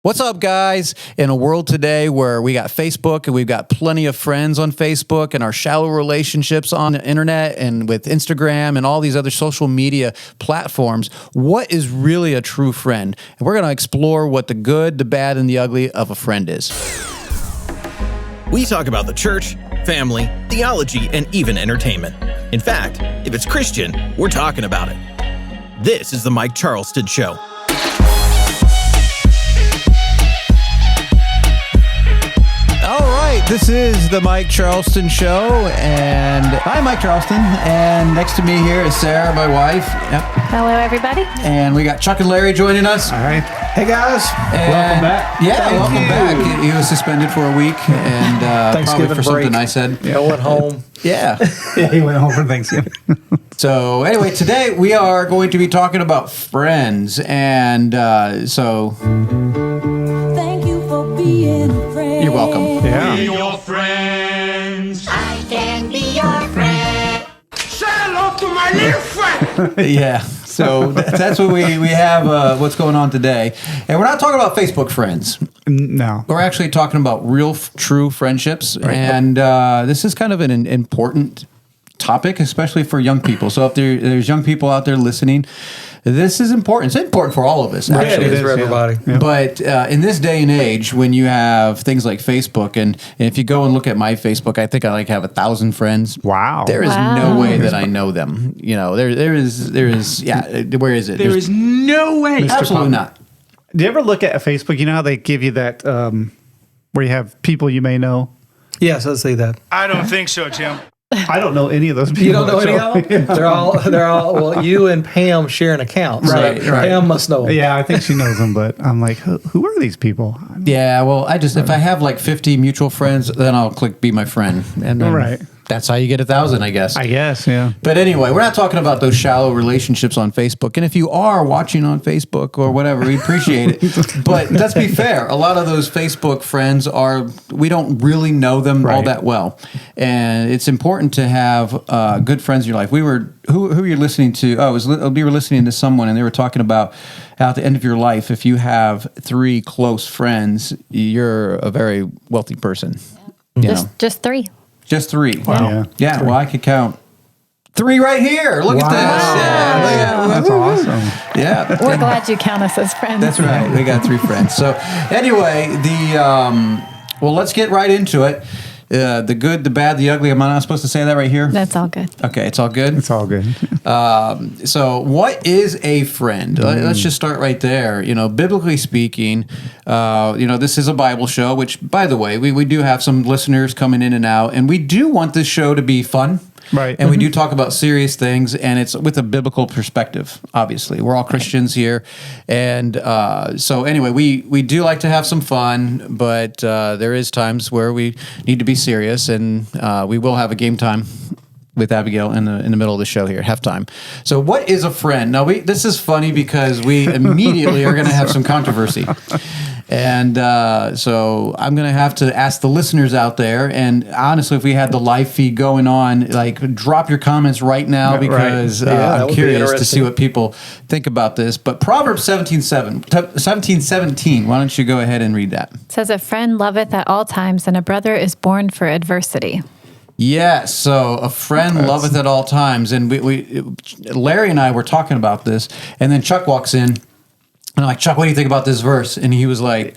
What's up, guys? In a world today where we got Facebook and we've got plenty of friends on Facebook and our shallow relationships on the internet and with Instagram and all these other social media platforms, what is really a true friend? And we're going to explore what the good, the bad, and the ugly of a friend is. We talk about the church, family, theology, and even entertainment. In fact, if it's Christian, we're talking about it. This is the Mike Charleston Show. This is the Mike Charleston Show, and I'm Mike Charleston, and next to me here is Sarah, my wife. Yep. Hello, everybody. And we got Chuck and Larry joining us. All right. Hey, guys. And welcome back. Yeah, welcome back. He was suspended for a week, and probably for something I said. Yeah, I went home. Yeah. Yeah, he went home for Thanksgiving. So anyway, today we are going to be talking about friends, and so... Thank you for being a friend. You're welcome. Yeah. Be your friends. I can be your friend. Say hello to my little friend. Yeah. So that's what we have, what's going on today. And we're not talking about Facebook friends. No. We're actually talking about real, true friendships. Right. And this is kind of an important topic, especially for young people. So if there's young people out there listening, this is important. It's important for all of us, actually. It is for everybody. Yeah. But in this day and age, when you have things like Facebook, and if you go and look at my Facebook, I think I have 1,000 friends. Wow. There is no way that I know them. You know, there is, yeah, where is it? There is no way. Absolutely not. Do you ever look at Facebook? You know how they give you that where you have people you may know? Yes, I'll say that. I don't think so, Tim. I don't know any of those people. You don't know any of them? They're all, well, you and Pam share an account. So Right. Pam must know them. Yeah, I think she knows them, but I'm like, who are these people? Yeah, well, if I have like 50 mutual friends, then I'll click be my friend. And then Right. that's how you get 1,000, I guess. I guess, yeah. But anyway, we're not talking about those shallow relationships on Facebook. And if you are watching on Facebook or whatever, we appreciate it. But let's be fair. A lot of those Facebook friends we don't really know them all that well. And it's important to have good friends in your life. Who were you listening to? We were listening to someone, and they were talking about how at the end of your life, if you have 3 close friends, you're a very wealthy person. You know? Just 3. Just 3. Wow. Yeah, well, I could count 3 right here. Look at this. Yeah, That's awesome. Yeah. We're glad you count us as friends. That's right. We got 3 friends. So anyway, well, let's get right into it. The good, the bad, the ugly. Am I not supposed to say that right here? That's all good. Okay, it's all good? It's all good. So what is a friend? Let's just start right there. You know, biblically speaking, this is a Bible show, which, by the way, we do have some listeners coming in and out, and we do want this show to be fun. Right. And we do talk about serious things, and it's with a biblical perspective, obviously. We're all Christians here. And so anyway, we do like to have some fun, but there is times where we need to be serious, and we will have a game time with Abigail in the middle of the show here, halftime. So what is a friend? Now, this is funny because we immediately are going to have some controversy. And so I'm going to have to ask the listeners out there, and honestly, if we had the live feed going on, like, drop your comments right now, because I'm curious to see what people think about this. But Proverbs 17:17, why don't you go ahead and read that? It says, a friend loveth at all times, and a brother is born for adversity. Yes, so a friend loveth at all times. And Larry and I were talking about this, and then Chuck walks in, and I'm like, Chuck, what do you think about this verse? And he was like,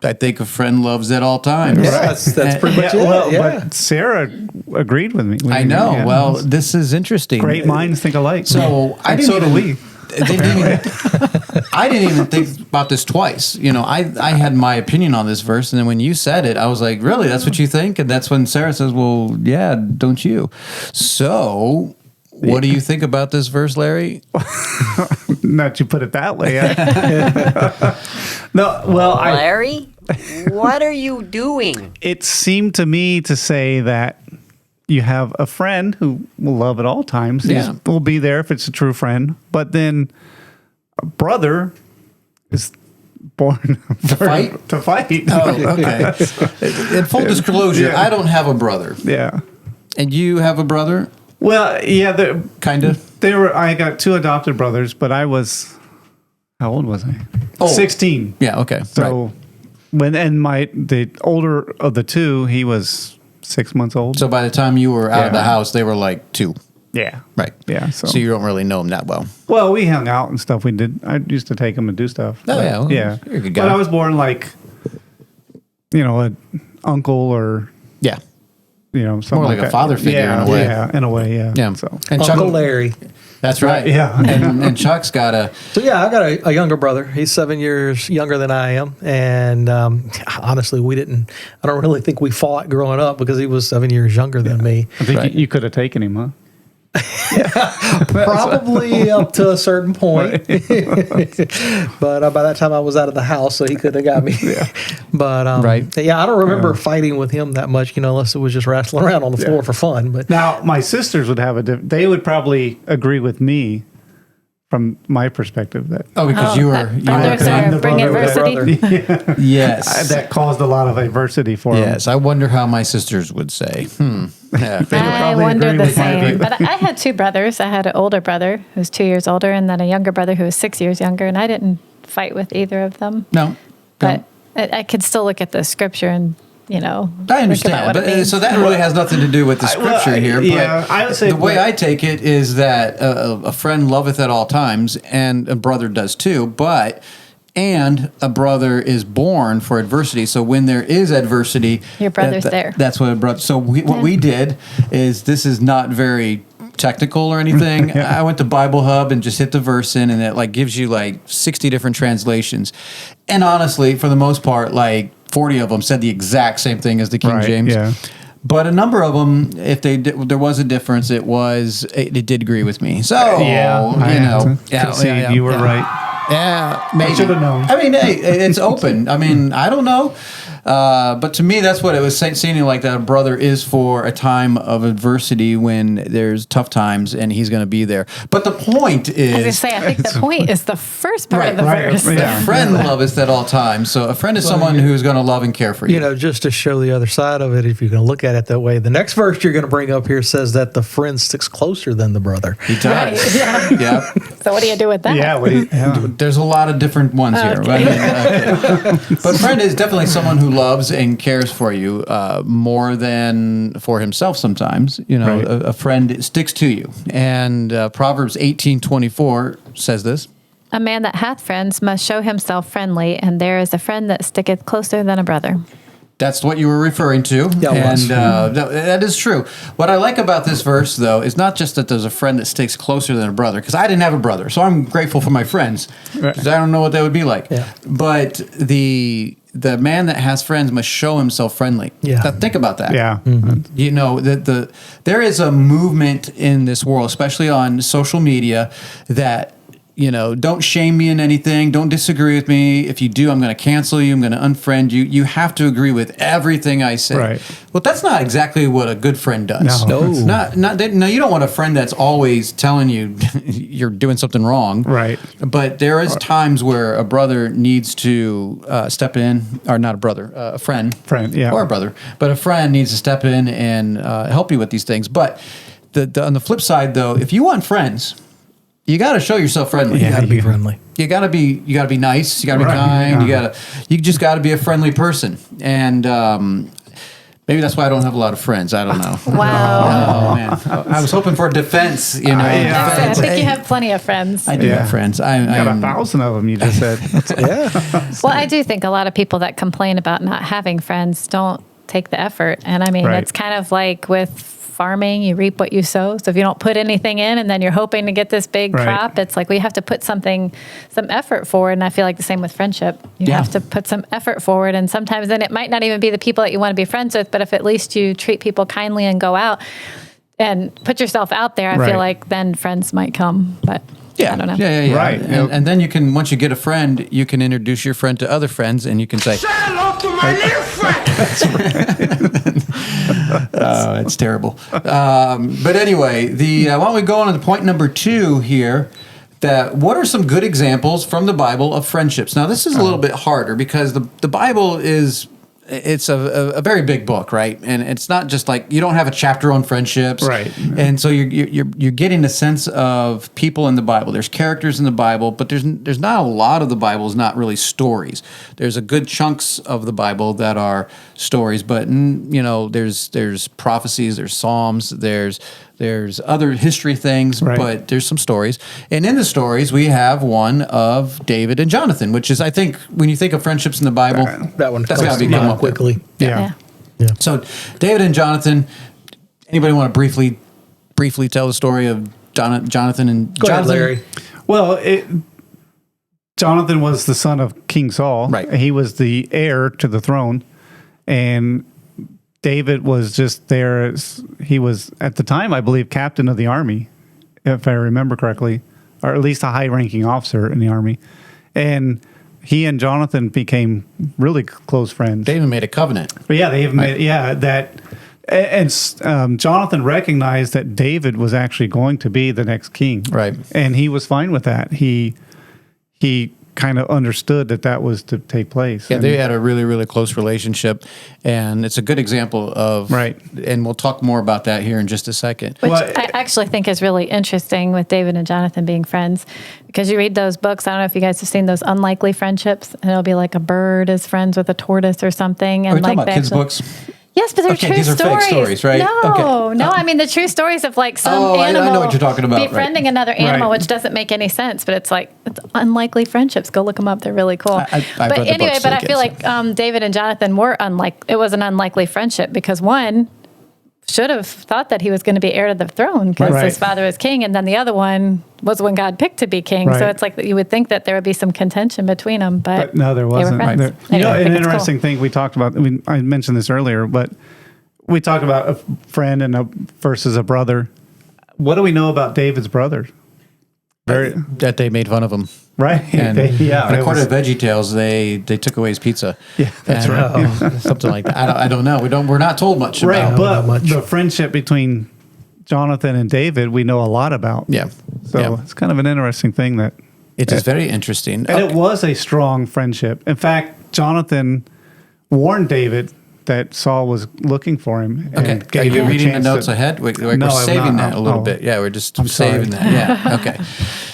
I think a friend loves at all times. Yeah, that's pretty much it. Well, Yeah. but Sarah agreed with me. I know. Yeah. Well, this is interesting. Great minds think alike. So I didn't so do we. I didn't even think about this twice. You know, I had my opinion on this verse, and then when you said it, I was like, really? That's what you think? And that's when Sarah says, well, yeah, don't you? So what do you think about this verse, Larry? Not you put it that way. No, well, Larry, what are you doing? It seemed to me to say that you have a friend who will love at all times. Yeah. Will be there if it's a true friend. But then a brother is born To fight? To fight. Oh, okay. In full disclosure, Yeah. I don't have a brother. Yeah. And you have a brother? Well, yeah, Kind of? I got 2 adopted brothers, but I was how old was I? Oh. 16. Yeah, okay. So right. the older of the two, he was 6 months old. So by the time you were out of the house, they were like 2. Yeah. Right. Yeah. So you don't really know them that well. Well, we hung out and stuff. I used to take him and do stuff. Oh, yeah. Well, yeah. You're a good guy. But I was born like, an uncle or, Yeah. something More like a that. father figure in a way. Yeah, in a way, yeah. Yeah. So, And Uncle Larry. That's right. Yeah. And Chuck's got a... So yeah, I got a younger brother. He's 7 years younger than I am, and honestly, I don't really think we fought growing up because he was 7 years younger than me. I think Right. you could have taken him, huh? Probably up to a certain point, but by that time I was out of the house, so he could have got me. But Right. yeah, I don't remember fighting with him that much, unless it was just wrestling around on the floor for fun. But Now, my sisters would have they would probably agree with me from my perspective that because you were... Brothers I'm the are bring brother with adversity. Yes. that caused a lot of adversity for them. Yes. I wonder how my sisters would say. Yeah. I probably wonder agree the with my same. view. But I had 2 brothers. I had an older brother who was 2 years older, and then a younger brother who was 6 years younger, and I didn't fight with either of them. No. But I could still look at the scripture and, I think about understand, what it but means. so that really has nothing to do with the scripture here. But yeah, I would say the way I take it is that a friend loveth at all times, and a brother does too. And a brother is born for adversity. So when there is adversity, Your brother's there. That's what a brother. So what we did is, this is not very technical or anything. I went to Bible Hub and just hit the verse in, and it gives you 60 different translations. And honestly, for the most part, 40 of them said the exact same thing as the King James. Yeah. But a number of them, if there was a difference, it did agree with me. So concede you were right. Yeah, maybe. I should have known. I mean, hey, it's open. I mean, I don't know. But to me, that's what it was seeming like, that a brother is for a time of adversity when there's tough times, and he's going to be there. But the point is... I was going to say, I think the point is the first part of the verse. A friend loveth at all times. So a friend is someone who's going to love and care for you. just to show the other side of it, if you're going to look at it that way, the next verse you're going to bring up here says that the friend sticks closer than the brother. He does. Right, yeah. Yeah. So what do you do with that? Yeah. There's a lot of different ones here. Okay. But friend is definitely someone who loves and cares for you more than for himself sometimes. Right. A friend sticks to you. And Proverbs 18:24 says this. A man that hath friends must show himself friendly, and there is a friend that sticketh closer than a brother. That's what you were referring to. Yeah, it was. And that is true. What I like about this verse, though, is not just that there's a friend that sticks closer than a brother, because I didn't have a brother, so I'm grateful for my friends, because I don't know what that would be like. Yeah. But the man that has friends must show himself friendly. Yeah. Now, think about that. Yeah. That there is a movement in this world, especially on social media, that don't shame me in anything. Don't disagree with me. If you do, I'm going to cancel you. I'm going to unfriend you. You have to agree with everything I say. Right. Well, that's not exactly what a good friend does. No. It's no, you don't want a friend that's always telling you you're doing something wrong. Right. But there is times where a brother needs to step in, or not a brother, a friend. Friend, yeah. Or a brother. But a friend needs to step in and help you with these things. But on the flip side, though, if you want friends, you got to show yourself friendly. You got to be friendly. You got to be nice. You got to be kind. Yeah. You just got to be a friendly person. And maybe that's why I don't have a lot of friends. I don't know. Wow. Oh man, I was hoping for a defense. I think you have plenty of friends. I do have friends. Got 1,000 of them, you just said. Well, I do think a lot of people that complain about not having friends don't take the effort. And I mean, Right. it's kind of like with farming, you reap what you sow. So if you don't put anything in and then you're hoping to get this big Right. crop, it's like we have to put some effort forward. And I feel like the same with friendship. You have to put some effort forward. And sometimes then it might not even be the people that you want to be friends with, but if at least you treat people kindly and go out and put yourself out there, I Right. feel like then friends might come. But I don't know. Yeah. Right. And then you can, once you get a friend, you can introduce your friend to other friends, and you can say, Say hello to my little friend. "Oh, it's terrible." But anyway, why don't we go on to point number 2 here? That what are some good examples from the Bible of friendships? Now, this is a little bit harder because the Bible is it's a very big book, right? And it's not just like you don't have a chapter on friendships, Right. And so you're getting a sense of people in the Bible. There's characters in the Bible, but there's not a lot of the Bible is not really stories. There's a good chunks of the Bible that are stories, but there's prophecies, there's psalms, there's other history things, Right. but there's some stories. And in the stories, we have one of David and Jonathan, which is, I think, when you think of friendships in the Bible, That one that's comes got to to be come mind up with. quickly. Yeah. So David and Jonathan, anybody want to briefly tell the story of Jonathan and Go ahead, Jonathan? Larry. Well, Jonathan was the son of King Saul. Right. He was the heir to the throne, and David was just there as he was at the time, I believe, captain of the army, if I remember correctly, or at least a high-ranking officer in the army. And he and Jonathan became really close friends. They even made a covenant. But yeah, they even made that. And Jonathan recognized that David was actually going to be the next king, Right. And he was fine with that. He kind of understood that was to take place. Yeah, And- they had a really, really close relationship, and it's a good example of Right. And we'll talk more about that here in just a second. Which Well, I actually think is really interesting with David and Jonathan being friends, because you read those books. I don't know if you guys have seen those unlikely friendships, and it'll be like a bird is friends with a tortoise or something. And Are we like talking about they kids' actually- books? Yes, but they're Okay, true these are fake stories, right? No, Okay. no. I mean the true stories of like some Oh, I know animal what you're talking about, right. befriending another animal, Right. which doesn't make any sense. But it's like it's unlikely friendships. Go look them up; they're really cool. I've but read the anyway, books but to I the feel kids. like David and Jonathan were it was an unlikely friendship because one should have thought that he was going to be heir to the throne because Right. his father is king, and then the other one was when God picked to be king. So Right. it's like you would think that there would be some contention between them, but no, there wasn't. They were friends. There- Anyway, I an think it's cool. interesting thing we talked about. I mean, I mentioned this earlier, but we talked about a friend versus a brother. What do we know about David's brother? That they made fun of him. Right? And, yeah. and it according was- to VeggieTales, they took away his pizza. Yeah, that's And, right. something like that. I don't know. We're not told much Right, about. but not much. the friendship between Jonathan and David, we know a lot about. Yeah. So Yeah. it's kind of an interesting thing that, It is very interesting. and it was a strong friendship. In fact, Jonathan warned David that Saul was looking for him. Okay. and Are gave you him a reading the chance notes to- ahead? We're No, I'm saving not. that a little Oh. bit. Yeah, we're just I'm sorry. saving that. Yeah. Okay.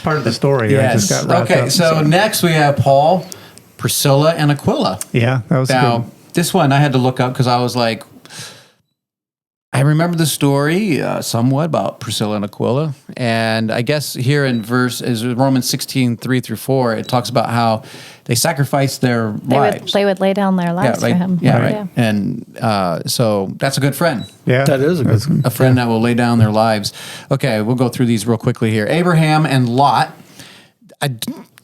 Part of the story. I Yes. just got wrapped Okay. up. So next we have Paul, Priscilla, and Aquila. Yeah, that was Now, good. this one I had to look up because I was like, I remember the story somewhat about Priscilla and Aquila. And I guess here in Romans 16, 3-4, it talks about how they sacrificed their lives. they would lay down their lives for him. Yeah, right. And so that's a good friend. Yeah, That is a good A friend that will lay down their lives. Okay, we'll go through these real quickly here. Abraham and Lot. I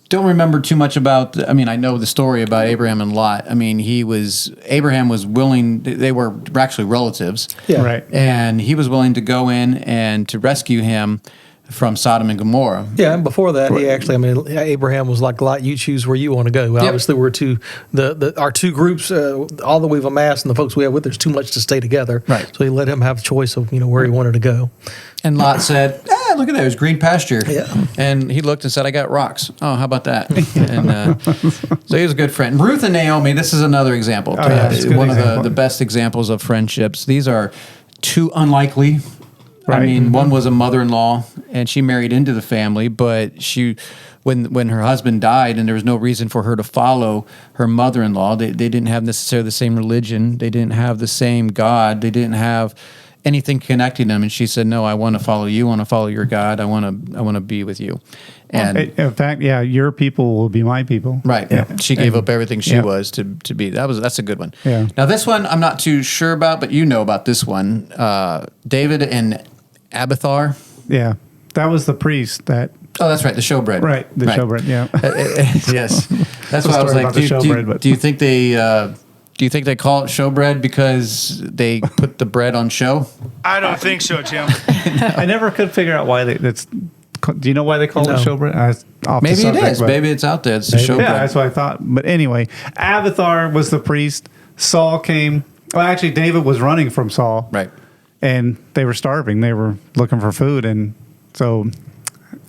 don't remember too much about. I mean, I know the story about Abraham and Lot. I mean, Abraham was willing. They were actually relatives. Yeah. Right. And he was willing to go in and to rescue him from Sodom and Gomorrah. Yeah, and before that, he actually, I mean, Abraham was like, Lot, you choose where you want to go. Obviously, we're our two groups, all that we've amassed and the folks we have with, there's too much to stay together. Right. So he let him have a choice of, where he wanted to go. And Lot said, look at that, there's green pasture. Yeah. And he looked and said, I got rocks. Oh, how about that? And so he was a good friend. Ruth and Naomi, this is another example. Oh, yeah, it's a good one of example. the best examples of friendships. These are two unlikely. I Right. mean, one was a mother-in-law, and she married into the family, but when her husband died and there was no reason for her to follow her mother-in-law, they didn't have necessarily the same religion. They didn't have the same God. They didn't have anything connecting them. And she said, no, I want to follow you. I want to follow your God. I want to be with you. And In fact, yeah, your people will be my people. right. Yeah. She gave up everything she Yeah. was to be. That's a good one. Yeah. Now this one I'm not too sure about, but you know about this one. David and Abiathar. Yeah. That was the priest that, Oh, that's right. The showbread. right, the showbread, yeah. Yes. That's a why I was story like, about the showbread, but- do you think they call it showbread because they put the bread on show? I don't think so, Tim. I never could figure out why do you know why they call No. it showbread? Off the Maybe it subject, is. but- Maybe it's out there. It's the showbread. Yeah, that's what I thought. But anyway, Abiathar was the priest. Saul came. Well, actually, David was running from Saul. Right. And they were starving. They were looking for food. And so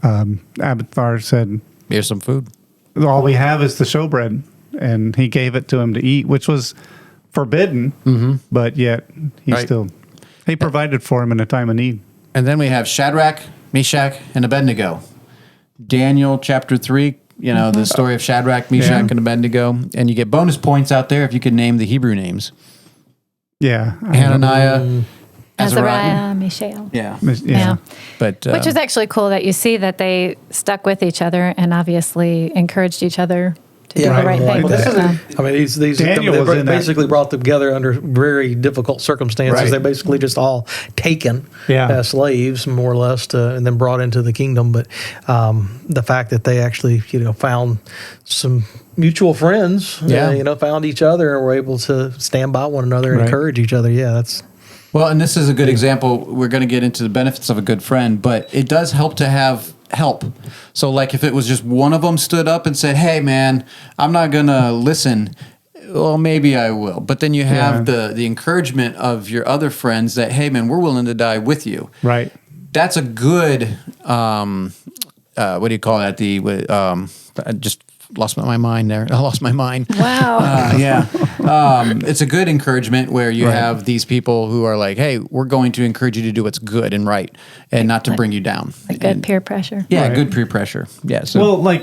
Abiathar said, Here's some food. all we have is the showbread. And he gave it to him to eat, which was forbidden, but yet Right. he provided for him in a time of need. And then we have Shadrach, Meshach, and Abednego. Daniel chapter 3, the story of Shadrach, Meshach, and Abednego. And you get bonus points out there if you can name the Hebrew names. Yeah. Hananiah, Azariah, Mishael. Yeah. Yeah. But, Which is actually cool that you see that they stuck with each other and obviously encouraged each other to do the right thing. Well, this So- is- I mean, these Daniel was they in that. basically brought them together under very difficult circumstances. Right. They're basically just all taken as slaves, more or less, and then brought into the kingdom. But the fact that they actually, found some mutual friends, found each other and were able to stand by one another and Right. encourage each other. Yeah, that's. Well, and this is a good example. We're going to get into the benefits of a good friend, but it does help to have help. So, like, if it was just one of them stood up and said, "Hey, man, I'm not going to listen," well, maybe I will. But then you have the encouragement of your other friends that, "Hey, man, we're willing to die with you." Right. That's a good. What do you call that? I just lost my mind there. I lost my mind. Wow. Yeah. It's a good encouragement where you have these people who are like, "Hey, we're going to encourage you to do what's good and right and not to bring you down." Like good peer pressure. Yeah, Right. good peer pressure. Yeah. So, Well,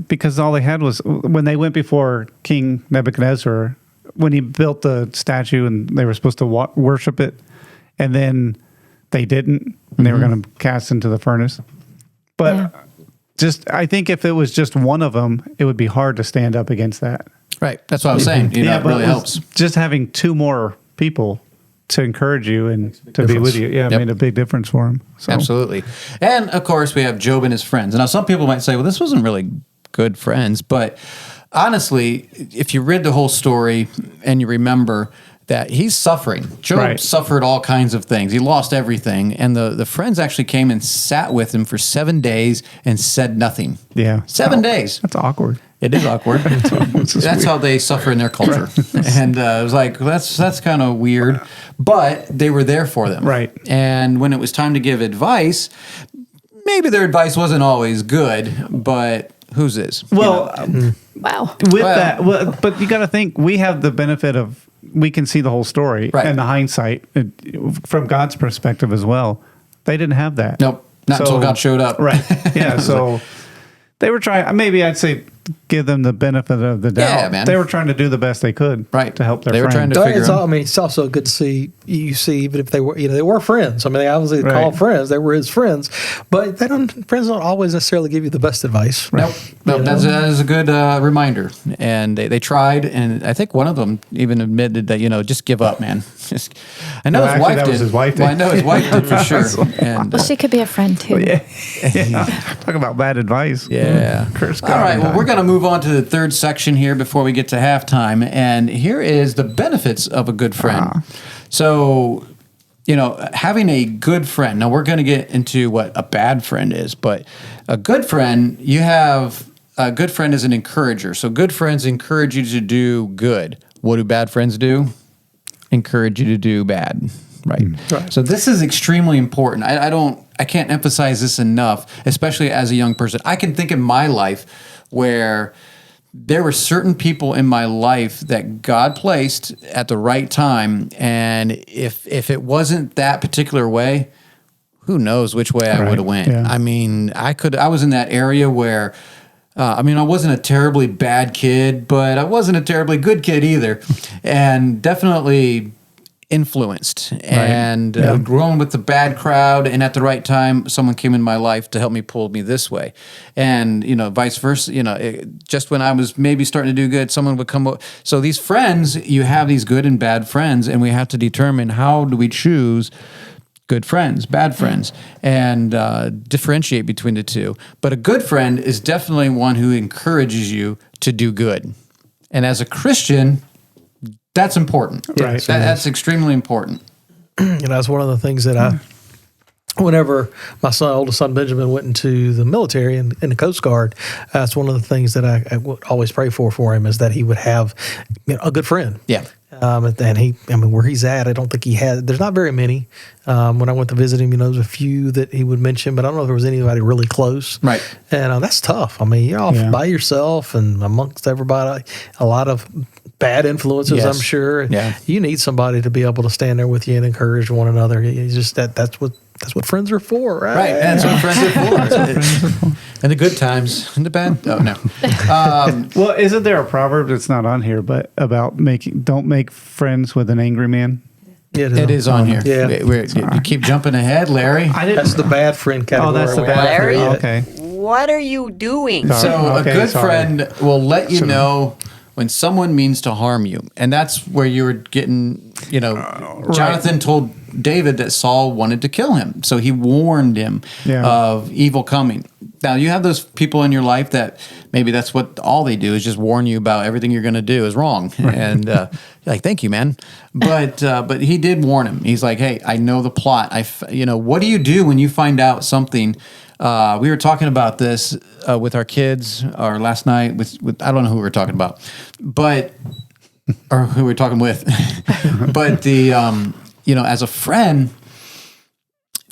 because all they had was when they went before King Nebuchadnezzar, when he built the statue and they were supposed to worship it, and then they didn't, and they were going to cast into the furnace. But I think if it was just one of them, it would be hard to stand up against that. right. That's what I was saying. It but really it helps. was just having two more people to encourage you and to be with you. Yeah, it Yep. made a big difference for him. So. Absolutely. And of course, we have Job and his friends. Now, some people might say, well, this wasn't really good friends. But honestly, if you read the whole story and you remember that he's suffering, Job suffered all kinds of things. He lost everything. And the friends actually came and sat with him for 7 days and said nothing. Yeah. 7 days. That's awkward. It is awkward. That's how they suffer in their culture. And it was like, that's kind of weird. But they were there for them. Right. And when it was time to give advice, maybe their advice wasn't always good, but whose is? Well, Wow. but you got to think we have the benefit of we can see the whole story and the hindsight from God's perspective as well. They didn't have that. Nope. Not until God showed up. Right. Yeah. So they were trying. Maybe I'd say give them the benefit of the doubt. Yeah, man. They were trying to do the best they could. Right. To help their They were friend. trying to figure out. I mean, it's also good to see. You see, even if they were, they were friends. I mean, they obviously called friends. They were his friends, but friends don't always necessarily give you the best advice. Nope. That is a good reminder. And they tried, and I think one of them even admitted that, just give up, man. I know his wife that did. was his wife Well, I did. know his wife did for sure. And Well, she could be a friend too. Talk about bad advice. yeah. Curse All God right. and Well, die. we're going to move on to the third section here before we get to halftime. And here is the benefits of a good friend. So, having a good friend. Now, we're going to get into what a bad friend is, but a good friend, a good friend is an encourager. So, good friends encourage you to do good. What do bad friends do? Encourage you to do bad. Right. So this is extremely important. I can't emphasize this enough, especially as a young person. I can think in my life where there were certain people in my life that God placed at the right time, and if it wasn't that particular way, who knows which way I would have went. Yeah. I mean, I was in that area where I wasn't a terribly bad kid, but I wasn't a terribly good kid either, and definitely influenced and grown with the bad crowd, and at the right time someone came in my life to help me pull me this way, and vice versa. Just when I was maybe starting to do good, someone would come. So these friends, you have these good and bad friends, and we have to determine how do we choose good friends, bad friends, and differentiate between the two. But a good friend is definitely one who encourages you to do good, and as a Christian, that's important. Right. That's extremely important. That's one of the things that whenever my oldest son Benjamin went into the military and in the Coast Guard, that's one of the things that I would always pray for him, is that he would have a good friend. Yeah. And where he's at, I don't think there's not very many. When I went to visit him, there's a few that he would mention, but I don't know if there was anybody really close. Right. And that's tough. I mean, you're off by yourself and amongst everybody, a lot of bad influences, Yes. I'm sure. Yeah. You need somebody to be able to stand there with you and encourage one another. It's just that's what friends are for, right? Right, that's what friends are for. And the good times and the bad. Oh no. Well, isn't there a proverb that's not on here, but about don't make friends with an angry man? Yeah, It is on here. Yeah. You keep jumping ahead, Larry. That's the bad friend category. Oh, that's the bad Larry? friend. Okay. What are you doing? So Okay, a good sorry. friend will let you know when someone means to harm you, and that's where you were getting. Jonathan told David that Saul wanted to kill him, so he warned him of evil coming. Now you have those people in your life that maybe that's what all they do is just warn you about everything you're going to do is wrong, and you're like, thank you, man. But he did warn him. He's like, hey, I know the plot. What do you do when you find out something? We were talking about this with our kids, or last night with I don't know who we were talking about, or who we were talking with, but as a friend,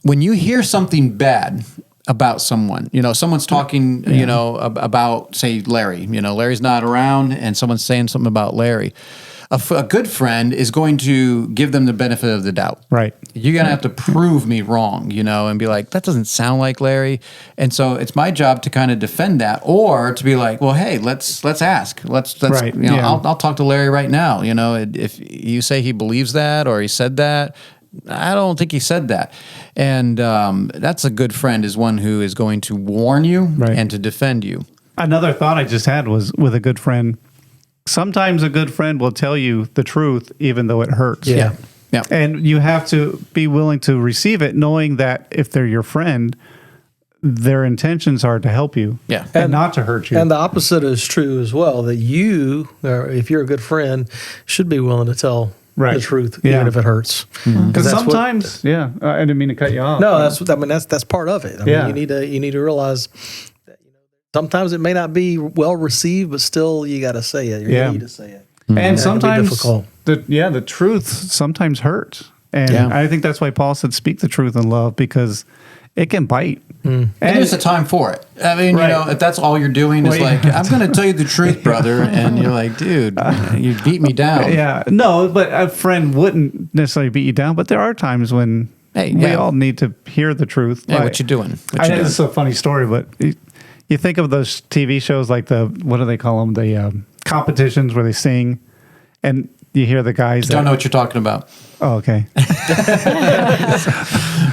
when you hear something bad about someone, someone's talking, about, say, Larry, Larry's not around and someone's saying something about Larry. A good friend is going to give them the benefit of the doubt. Right. You're going to have to prove me wrong, and be like, that doesn't sound like Larry. And so it's my job to kind of defend that, or to be like, well, hey, let's ask. Let's Right. I'll talk to Larry right now. If you say he believes that or he said that, I don't think he said that. And that's a good friend, is one who is going to warn you and to defend you. Another thought I just had was with a good friend. Sometimes a good friend will tell you the truth, even though it hurts. Yeah. And you have to be willing to receive it, knowing that if they're your friend, their intentions are to help you, and not to hurt you. And the opposite is true as well. That you, or if you're a good friend, should be willing to tell the truth, even if it hurts. Because sometimes, I didn't mean to cut you off. No, that's part of it. I mean, you need to realize that sometimes it may not be well received, but still you got to say it. You need to say it. And sometimes difficult. the truth sometimes hurts. And I think that's why Paul said, speak the truth in love, because it can bite. And there's a time for it. I mean, if that's all you're doing is I'm going to tell you the truth, brother. And you're like, dude, you beat me down. Yeah. No, but a friend wouldn't necessarily beat you down. But there are times when we all need to hear the truth. Yeah, what you doing? This is a funny story, but you think of those TV shows like what do they call them? The competitions where they sing, and you hear the guys. Don't know what you're talking about. Oh, okay.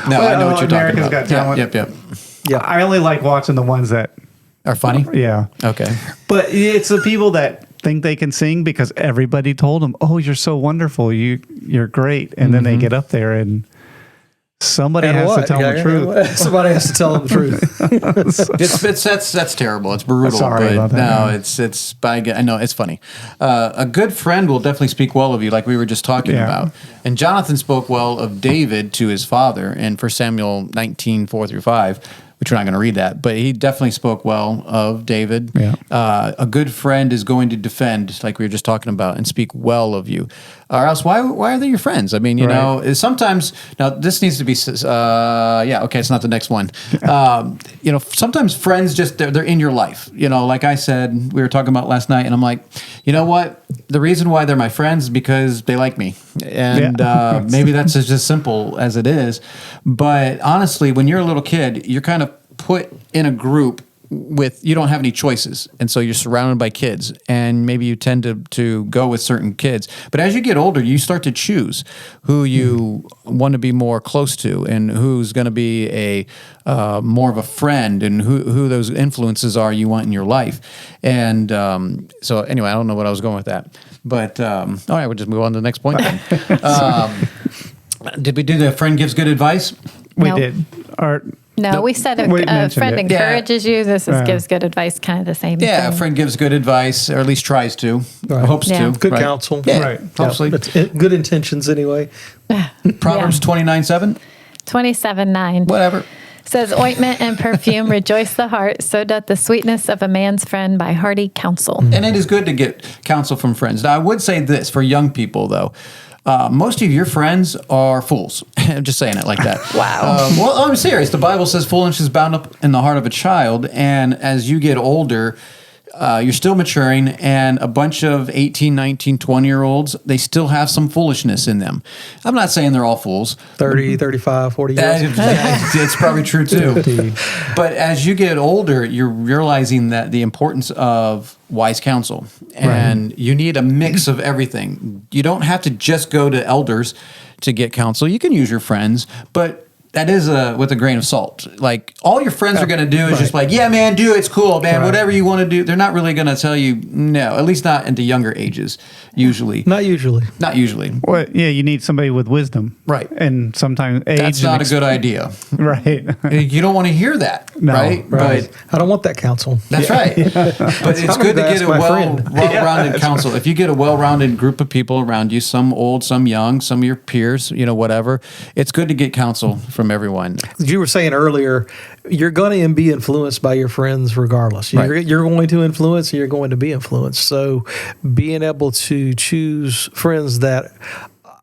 No, I know what you're talking America's about. Got Talent. Yep. Yeah, I only like watching the ones that are funny. Yeah. Okay. But it's the people that think they can sing because everybody told them, "Oh, you're so wonderful. You're great," and then they get up there and somebody has to tell them the truth. Somebody has to tell them the truth. That's terrible. It's brutal. Sorry about that. No, I know it's funny. A good friend will definitely speak well of you, like we were just talking about. And Jonathan spoke well of David to his father in 1 Samuel 19:4-5. Which we're not going to read that, but he definitely spoke well of David. Yeah. A good friend is going to defend, like we were just talking about, and speak well of you. Or else, why are they your friends? I mean, you know, sometimes, now this needs to be, it's not the next one. Sometimes friends just, they're in your life. Like I said, we were talking about last night, and I'm like, you know what? The reason why they're my friends is because they like me. And maybe that's just as simple as it is. But honestly, when you're a little kid, you're kind of put in a group you don't have any choices. And so you're surrounded by kids, and maybe you tend to go with certain kids. But as you get older, you start to choose who you want to be more close to, and who's going to be a more of a friend, and who those influences are you want in your life. And so anyway, I don't know what I was going with that. But all right, we'll just move on to the next point then. Did we do the friend gives good advice? We Nope. did. No, we said a friend encourages you. This gives good advice, kind of the same thing. Yeah, a friend gives good advice, or at least tries to, hopes to. Good counsel. Yeah, right. hopefully. Good intentions anyway. Proverbs 29:7. 27:9. Whatever. Says, ointment and perfume rejoice the heart, so doth the sweetness of a man's friend by hearty counsel. And it is good to get counsel from friends. Now, I would say this for young people, though. Most of your friends are fools. I'm just saying it like that. Wow. Well, I'm serious. The Bible says foolishness is bound up in the heart of a child. And as you get older, you're still maturing, and a bunch of 18, 19, 20-year-olds, they still have some foolishness in them. I'm not saying they're all fools. 30, 35, 40 years. It's probably true, too. But as you get older, you're realizing that the importance of wise counsel. And you need a mix of everything. You don't have to just go to elders to get counsel. You can use your friends, but that is with a grain of salt. Like, all your friends are going to do is just like, yeah, man, do it. It's cool, man. Whatever you want to do. They're not really going to tell you no, at least not into younger ages, usually. Not usually. Not usually. Well, yeah, you need somebody with wisdom. Right. And sometimes age. That's not a good idea. Right. You don't want to hear that, No. right? Right. I don't want that counsel. That's right. But it's I'm good to gonna get a ask my friend. well-rounded counsel. If you get a well-rounded group of people around you, some old, some young, some of your peers, whatever, it's good to get counsel from everyone. You were saying earlier, you're going to be influenced by your friends regardless. You're going to influence, and you're going to be influenced. So being able to choose friends that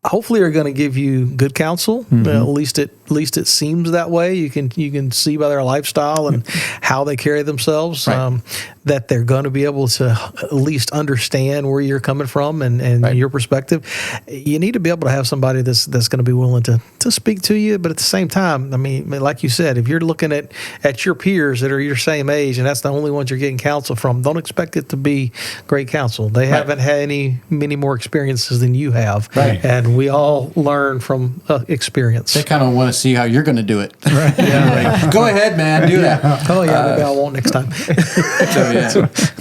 hopefully are going to give you good counsel. At least it seems that way. You can see by their lifestyle and how they carry themselves that they're going to be able to at least understand where you're coming from and your perspective. You need to be able to have somebody that's going to be willing to speak to you, but at the same time, I mean, like you said, if you're looking at your peers that are your same age and that's the only ones you're getting counsel from, don't expect it to be great counsel. They haven't had many more experiences than you have, and we all learn from experience. They kind of want to see how you're going to do it. Right. Go ahead, man. Do that. Oh, yeah, maybe I won't next time.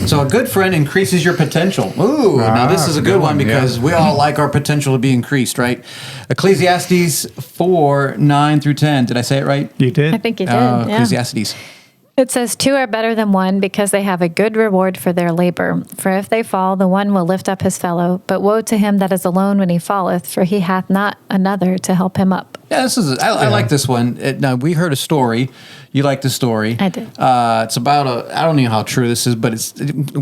So a good friend increases your potential. Ooh, now this is a good one because we all like our potential to be increased, right? Ecclesiastes 4:9-10. Did I say it right? You did? I think you did. Yeah. Ecclesiastes. It says, 2 are better than one because they have a good reward for their labor. For if they fall, the one will lift up his fellow. But woe to him that is alone when he falleth, for he hath not another to help him up. Yeah, I like this one. Now, we heard a story. You like the story. I did. It's about I don't know how true this is, but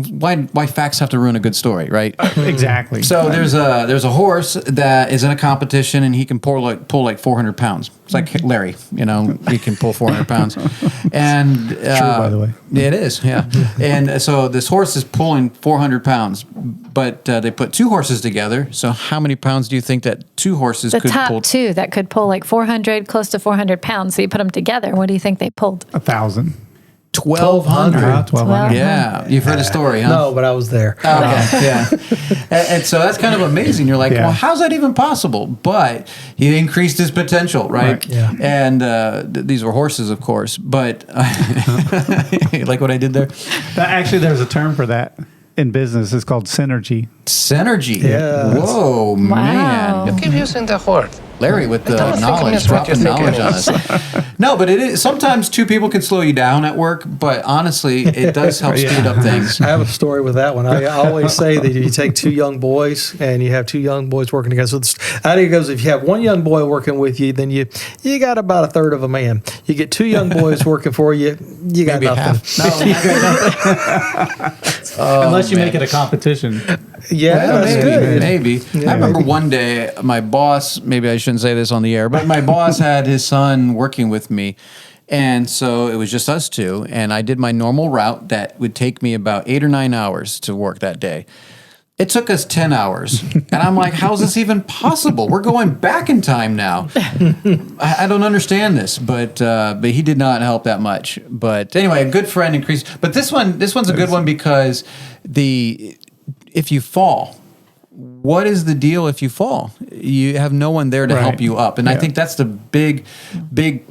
why facts have to ruin a good story, right? Exactly. So there's a horse that is in a competition, and he can pull like 400 pounds. It's like Larry, he can pull 400 pounds. And True, by the way. It is, yeah. And so this horse is pulling 400 pounds, but they put 2 horses together. So how many pounds do you think that 2 horses could pull? The top 2 that could pull like 400, close to 400 pounds. So you put them together. What do you think they pulled? 1,000. 1,200. 1,200. Yeah, you've heard the story, huh? No, but I was there. Okay, yeah. And so that's kind of amazing. You're like, well, how's that even possible? But he increased his potential, right? Yeah. And these were horses, of course. But you like what I did there? Actually, there's a term for that in business. It's called synergy. Synergy. Yeah. Whoa, Wow. man. Keep using the word. Larry with the don't think knowledge, it's what you dropping think it knowledge on us. No, but it is sometimes 2 people can slow you down at work, but honestly, it does help speed up things. I have a story with that one. I always say that you take 2 young boys and you have 2 young boys working together. So the idea goes, if you have 1 young boy working with you, then you got about a third of a man. You get 2 young boys working for you, you got Maybe nothing. half. No, Unless you man. make it a competition. Yeah, Well, that's maybe, good. maybe. I remember one day my boss, maybe I shouldn't say this on the air, but my boss had his son working with me. And so it was just us 2. And I did my normal route that would take me about 8 or 9 hours to work that day. It took us 10 hours. And I'm like, how is this even possible? We're going back in time now. I don't understand this, but he did not help that much. But anyway, a good friend increased. But this one's a good one because if you fall, what is the deal if you fall? You have no one there to help you up. And I think that's the big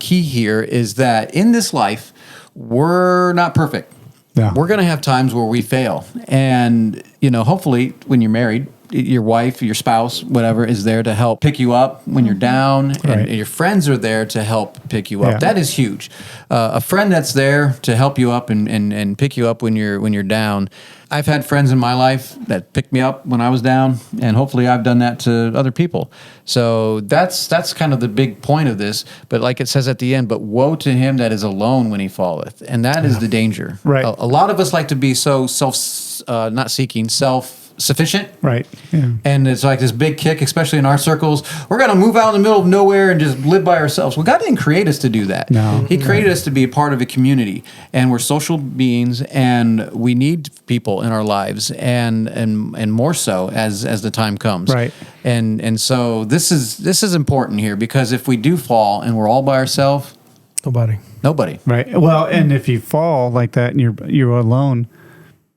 key here is that in this life, we're not perfect. Yeah. We're going to have times where we fail. And, hopefully when you're married, your wife, your spouse, whatever, is there to help pick you up when you're down, and your friends are there to help pick you up. Yeah. That is huge. A friend that's there to help you up and pick you up when you're down. I've had friends in my life that picked me up when I was down, and hopefully I've done that to other people. So that's kind of the big point of this. But like it says at the end, but woe to him that is alone when he falleth. And that is the danger. Right. A lot of us like to be so self-sufficient. Right. Yeah. And it's like this big kick, especially in our circles. We're going to move out in the middle of nowhere and just live by ourselves. Well, God didn't create us to do that. No. He created us to be a part of a community. And we're social beings, and we need people in our lives, and more so as the time comes. Right. And so this is important here, because if we do fall and we're all by ourselves, Nobody. Right. Well, and if you fall like that and you're alone,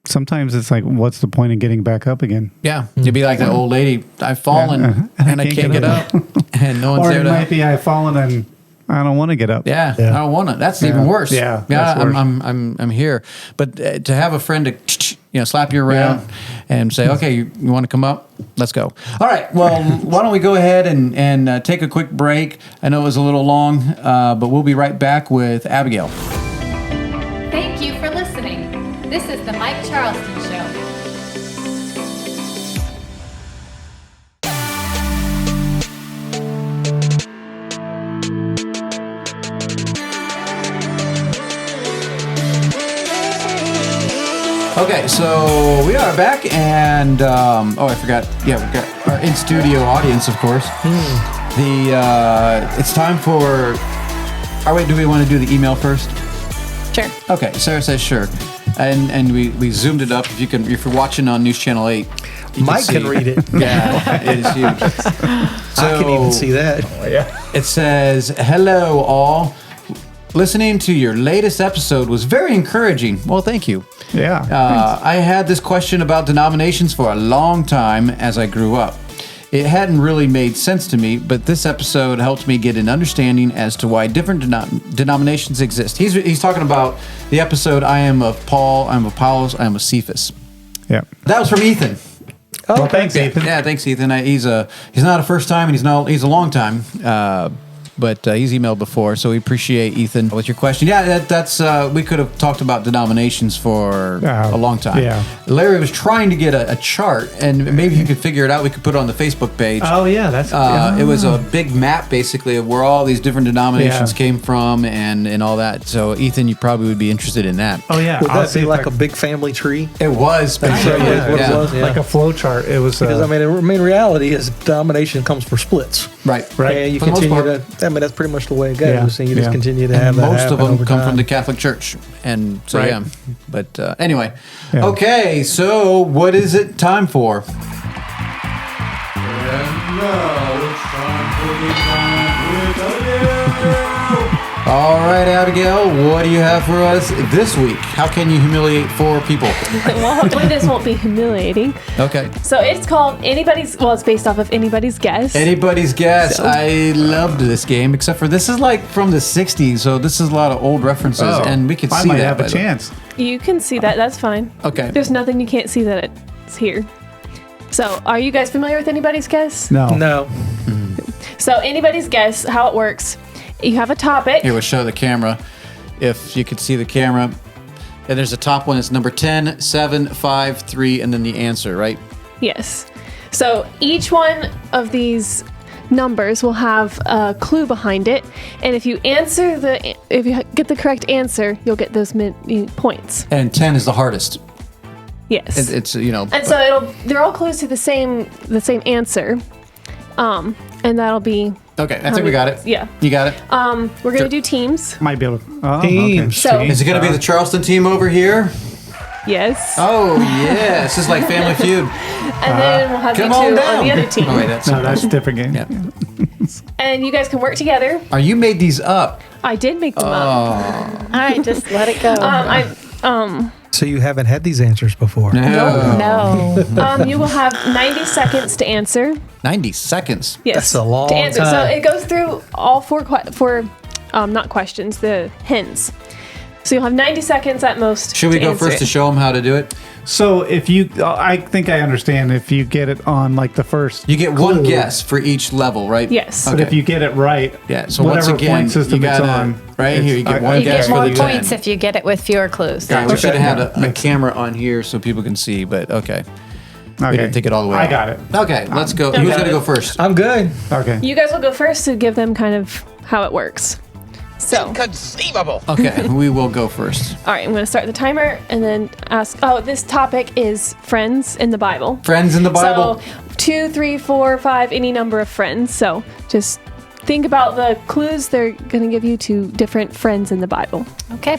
sometimes it's like, what's the point of getting back up again? yeah, you'd be like that old lady. I've fallen and I can't get up, and no one's Or there it to might be I've fallen and I don't want to get up. Yeah, I don't want to. That's even worse. Yeah, yeah. that's worse. I'm here, but to have a friend to slap you around and say, okay, you want to come up? Let's go. All right. Well, why don't we go ahead and take a quick break? I know it was a little long, but we'll be right back with Abigail. Thank you for listening. This is the Mike Charleston Show. Okay, so we are back, and I forgot. Yeah, we've got our in-studio audience, of course. It's time for. Oh wait, do we want to do the email first? Sure. Okay, Sarah says sure, and we zoomed it up. If you're watching on News Channel 8, you Mike see. can read it. Yeah, it is huge. I can even see that. It says, "Hello, all. Listening to your latest episode was very encouraging. Well, thank you. Yeah. I had this question about denominations for a long time as I grew up. It hadn't really made sense to me, but this episode helped me get an understanding as to why different denominations exist." He's talking about the episode, I am of Paul, I am of Apollos, I am of Cephas. Yeah. That was from Ethan. Oh, Well, thanks, Ethan. Yeah, thanks, Ethan. He's not a first time, and he's a long time. But he's emailed before, so we appreciate Ethan with your question. Yeah, that's we could have talked about denominations for a long time. Yeah. Larry was trying to get a chart, and maybe you could figure it out. We could put it on the Facebook page. Oh, yeah. That's It was a big map, basically, of where all these different denominations Yeah. came from and all that. So, Ethan, you probably would be interested in that. Oh, yeah. Would I'll that see be if like I- a big family tree? It was. That's Sure, what it was. Yeah. like a flow chart. It was Because I mean, reality is denomination comes for splits. Right. Right. And you For the most continue part. to. I mean, that's pretty much the way it goes. Yeah. And you just Yeah. continue to And have that most of happen them over come time. from the Catholic Church, and so Right. yeah. But anyway, Yeah. okay. So what is it time for? All right, Abigail, what do you have for us this week? How can you humiliate 4 people? Well, hopefully this won't be humiliating. Okay. So it's called Anybody's, well, it's based off of Anybody's Guess. Anybody's guess. So- I loved this game, except for this is like from the 60s, so this is a lot of old references, and we can I see might that. have by a the way. chance. You can see that, that's fine. Okay. There's nothing you can't see that it's here. So are you guys familiar with Anybody's Guess? No. No. So Anybody's Guess, how it works, you have a topic. Here, we'll show the camera. If you could see the camera. And there's a top one. It's number 10, 7, 5, 3, and then the answer, right? Yes. So each one of these numbers will have a clue behind it, and if you get the correct answer, you'll get those points. And 10 is the hardest. Yes. It's you know. And so they're all clues to the same answer. And that'll be Okay, I think we got it. Yeah. You got it? We're gonna do teams. Might be able to. Oh, Teams. So- Is it going to be the Charleston team over here? Yes. Oh, yeah. This is like Family Feud. And then we'll have you Come two on on down. the other team. Oh, wait, that's No, that's a different game. Yeah. And you guys can work together. Oh, you made these up. I did make them up. All right, just let it go. So you haven't had these answers before. No. You will have 90 seconds to answer. 90 seconds. Yes. That's a long to answer. So time. it goes through all four not questions, the hints. So you'll have 90 seconds at most. Should we go answer first it. to show them how to do it? So if you, I think I understand. If you get it on like the first, You get one guess for each level, right? Yes. But if you get it right, Yeah, so whatever once again, point system you it's gotta, on, right here, you get one You guess get for more the 10. points if you get it with fewer clues. Yeah, we Okay. should have had a camera on here so people can see, but okay. We Okay. didn't take it all the way I out. got it. Okay, let's go. Who's going to go first? I'm good. Okay. You guys will go first to give them kind of how it works. So, Inconceivable. Okay, we will go first. all right, I'm going to start the timer and then ask. Oh, this topic is friends in the Bible. Friends in the Bible? So 2, 3, 4, 5, any number of friends. So just think about the clues they're going to give you to different friends in the Bible. Okay.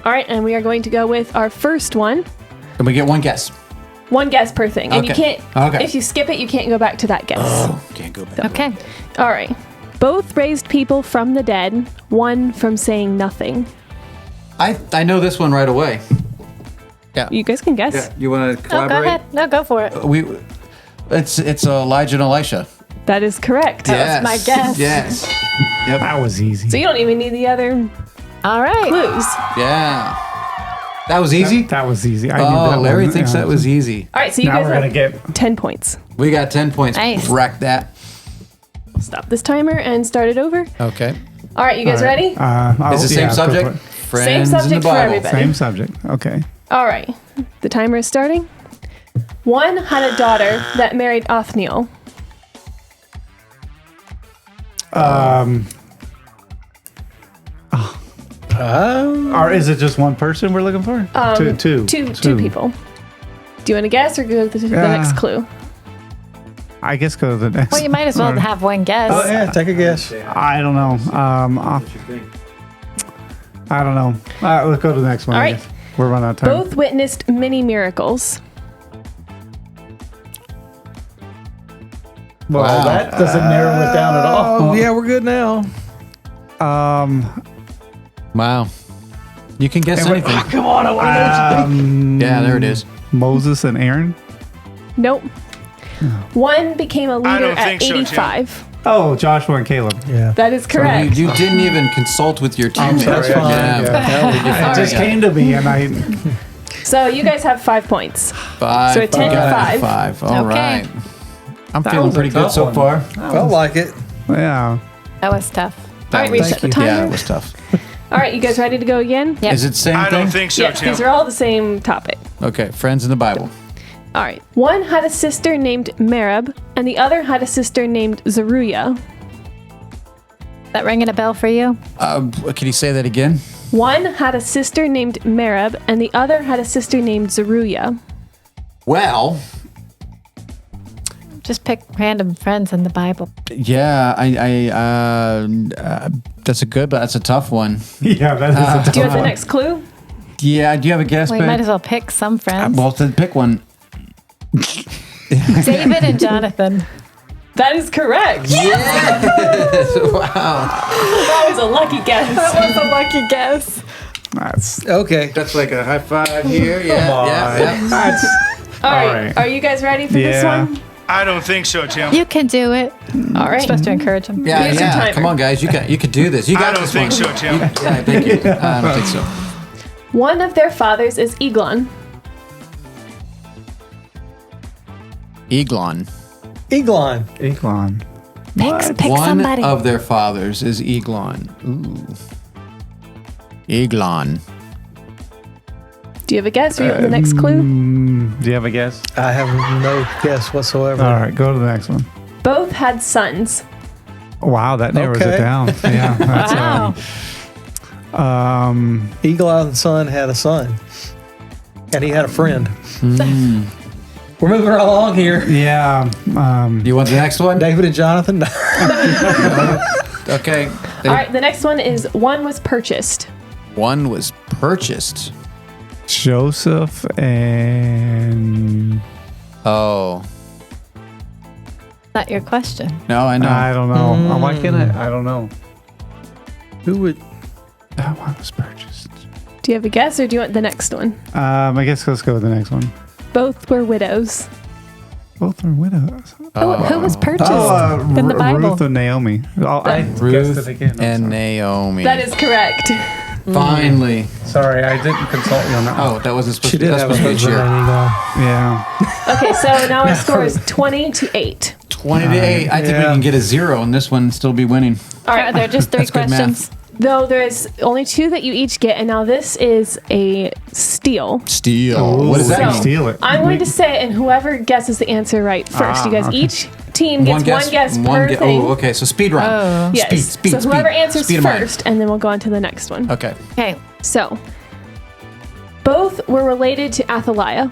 All right, and we are going to go with our first one. And we get one guess. One guess per thing. And you Okay. can't, Okay. if you skip it, you can't go back to that guess. Oh, can't go back. Okay. All right. Both raised people from the dead, one from saying nothing. I know this one right away. Yeah. You guys can guess. Yeah. You want to Oh, go collaborate? ahead. No, go for it. It's Elijah and Elisha. That is correct. That was my guess. Yes. Yep. That was easy. So you don't even need the other All right. clues. Yeah. That was easy? That was easy. I knew Oh, that Larry one. thinks Yeah. that was easy. All right, so you Now guys we're have gonna get. 10 points. We got 10 points. Nice. Rack that. Stop this timer and start it over. Okay. All right, you guys All right. ready? Is the same go subject? for it. Friends subject in the for Bible. everybody. Same subject. Okay. All right, the timer is starting. One had a daughter that married Othniel. Or is it just one person we're looking for? Two Two people. Do you want to guess or go to the next clue? I guess go to the next. Well, you might as well Or- have one guess. Oh, yeah, take a guess. I don't know. I don't know. Let's go to the next one. All I right. guess. We're running out of time. Both witnessed many miracles. Well, Wow. that doesn't narrow it down at all. Oh, yeah, we're good now. Wow. You can guess anything. Come on, I want to know. Yeah, there it is. Moses and Aaron. Nope. One became a leader don't at think so, Tim. 85. Oh, Joshua and Caleb. Yeah. That is correct. You didn't even consult with your teammates. That's fine. Yeah. It just came to me, and I. So you guys have 5 points. 5. So a 10 We got and it. 5. 5. All Okay. right. I'm That feeling was a pretty good tough so one. far. Felt like it. Yeah. That was tough. All right, reset the timer. Yeah, it was tough. All right, you guys ready to go again? Yep. Is it the same I thing? don't think so, Yes, Tim. these are all the same topic. Okay, friends in the Bible. All right. One had a sister named Merab, and the other had a sister named Zeruiah. That ringing a bell for you? Can you say that again? One had a sister named Merab, and the other had a sister named Zeruiah. Well, Just pick random friends in the Bible. yeah, that's a good, but that's a tough one. Yeah, that is a Do you tough want the one. next clue? Yeah, do you have a guess, Well, you babe? might as well pick some friends. Well, then pick one. David and Jonathan. That is correct. Wow. That was a lucky guess. That was a lucky guess. That's. Okay. That's like a high five here. Yeah, Come on. yeah. That's. All right. right. Are you guys ready for this Yeah. one? I don't think so, Tim. You can do it. All right. Supposed to encourage him. Yeah, Here's your yeah. timer. Come on, guys. You could do this. You got I don't this think one. so, Tim. Yeah, thank you. I don't think so. One of their fathers is Eglon. Eglon. Eglon. Eglon. Pick One somebody. of their fathers is Eglon. Ooh. Eglon. Do you have a guess or you want the next clue? Do you have a guess? I have no guess whatsoever. All right, go to the next one. Both had sons. Wow, that narrows Okay. it down. Yeah. That's, Wow. Eglon's son had a son, and he had a friend. We're moving right along here. yeah. You want the next one? David and Jonathan. Okay. All right. The next one is one was purchased. One was purchased. Joseph and Oh. Not your question. No, I know. I don't know. Why can't I don't know. Who would? That one was purchased. Do you have a guess or do you want the next one? I guess let's go with the next one. Both were widows. Both are widows. Who was purchased in the Ru- Bible? Ruth and Naomi. I guessed Ruth it again. I'm and sorry. Naomi. That is correct. Finally. Sorry, I didn't consult you on that. Oh, that wasn't supposed She to be. did That's have a supposed to be a cheer. Yeah. Okay, so now our score is 20-8. 20 to 8. I think we Yeah. can get a 0 on this one and still be winning. All right, they're just 3 That's good math. questions. Though there's only 2 that you each get, and now this is a steal. Steal. What does that So, mean? Steal it. I'm going to say it, and whoever guesses the answer right first. You guys, okay. each team gets one guess per thing. Oh, okay. So speed round. Oh. Yes. Speed. So whoever answers Speed of mind. first, and then we'll go on to the next one. Okay. Okay. So, both were related to Athaliah,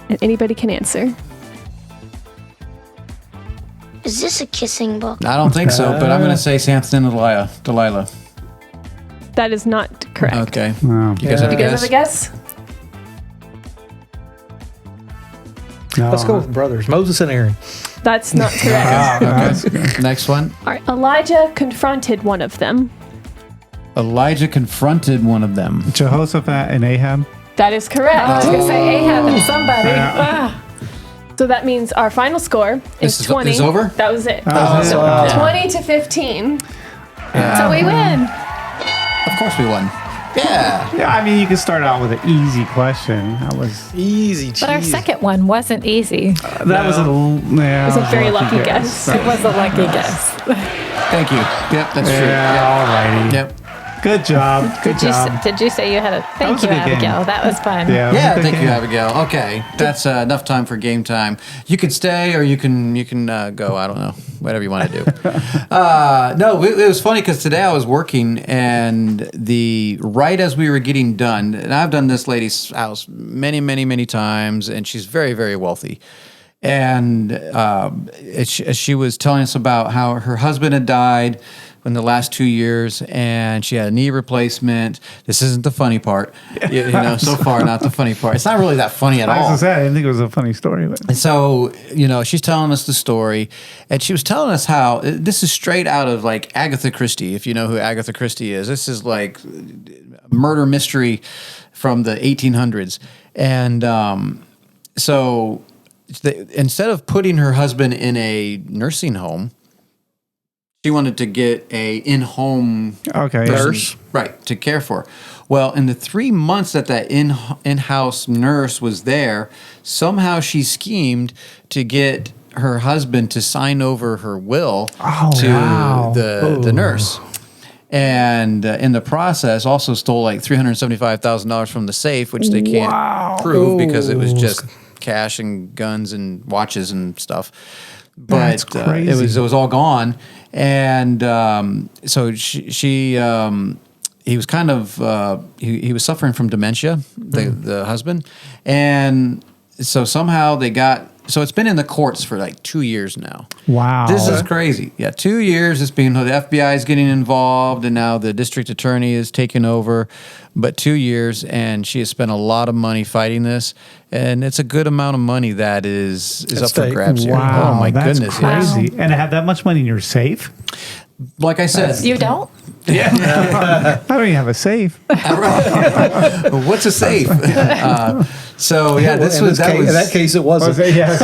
and anybody can answer. Is this a kissing book? I don't think so, but I'm going to say Samson and Delilah. That is not correct. Okay. Wow. You guys have a You guys have a guess? guess? No. Let's go with brothers, Moses and Aaron. That's not correct. Okay. Next one. All right. Elijah confronted one of them. Elijah confronted one of them. Jehoshaphat and Ahab. That is correct. I was going to say Ahab and somebody. Ah. So that means our final score This is is- 20. is over? That was it. Oh, wow. 20-15. So we win. Of course we won. Yeah. Yeah, I mean, you can start out with an easy question. That was Easy But our cheese. second one wasn't easy. that was a yeah, It was a that very lucky guess. It was a lucky guess. Thank you. Yep, that's true. Yeah, all righty. Yep. Good job. Good job. Did you say you had a... Thank was a you, good game. Abigail. That was fun. Yeah, it was a Yeah, good thank you, game. Abigail. Okay, that's enough time for game time. You can stay or you can go. I don't know, whatever you want to do. No, it was funny because today I was working and right as we were getting done, and I've done this lady's house many times, and she's very, very wealthy. And she was telling us about how her husband had died in the last 2 years, and she had a knee replacement. This isn't the funny part, so far, not the funny part. It's not really that funny at I was all. gonna say, I didn't think it was a funny story, but And so, she's telling us the story, and she was telling us how this is straight out of like Agatha Christie, if you know who Agatha Christie is. This is like murder mystery from the 1800s. And so instead of putting her husband in a nursing home, she wanted to get a in-home okay. nurse, right, to care for. Well, in the 3 months that in-house nurse was there, somehow she schemed to get her husband to sign over her will to the nurse. And in the process, also stole like $375,000 from the safe, which they can't prove because it was just cash and guns and watches and stuff. But That's crazy. it was all gone. And so he was kind of he was suffering from dementia, the husband, and so somehow they got. So it's been in the courts for like 2 years now. Wow. This is crazy. Yeah, 2 years. It's been the FBI is getting involved, and now the district attorney is taking over. But 2 years, and she has spent a lot of money fighting this, and it's a good amount of money that is up for stake. grabs here. Wow. Oh my that's goodness! crazy. Yes. And to have that much money in your safe? Like I said, You don't? I don't even have a safe. what's a safe? So yeah, Well, in that case, it wasn't. Yeah.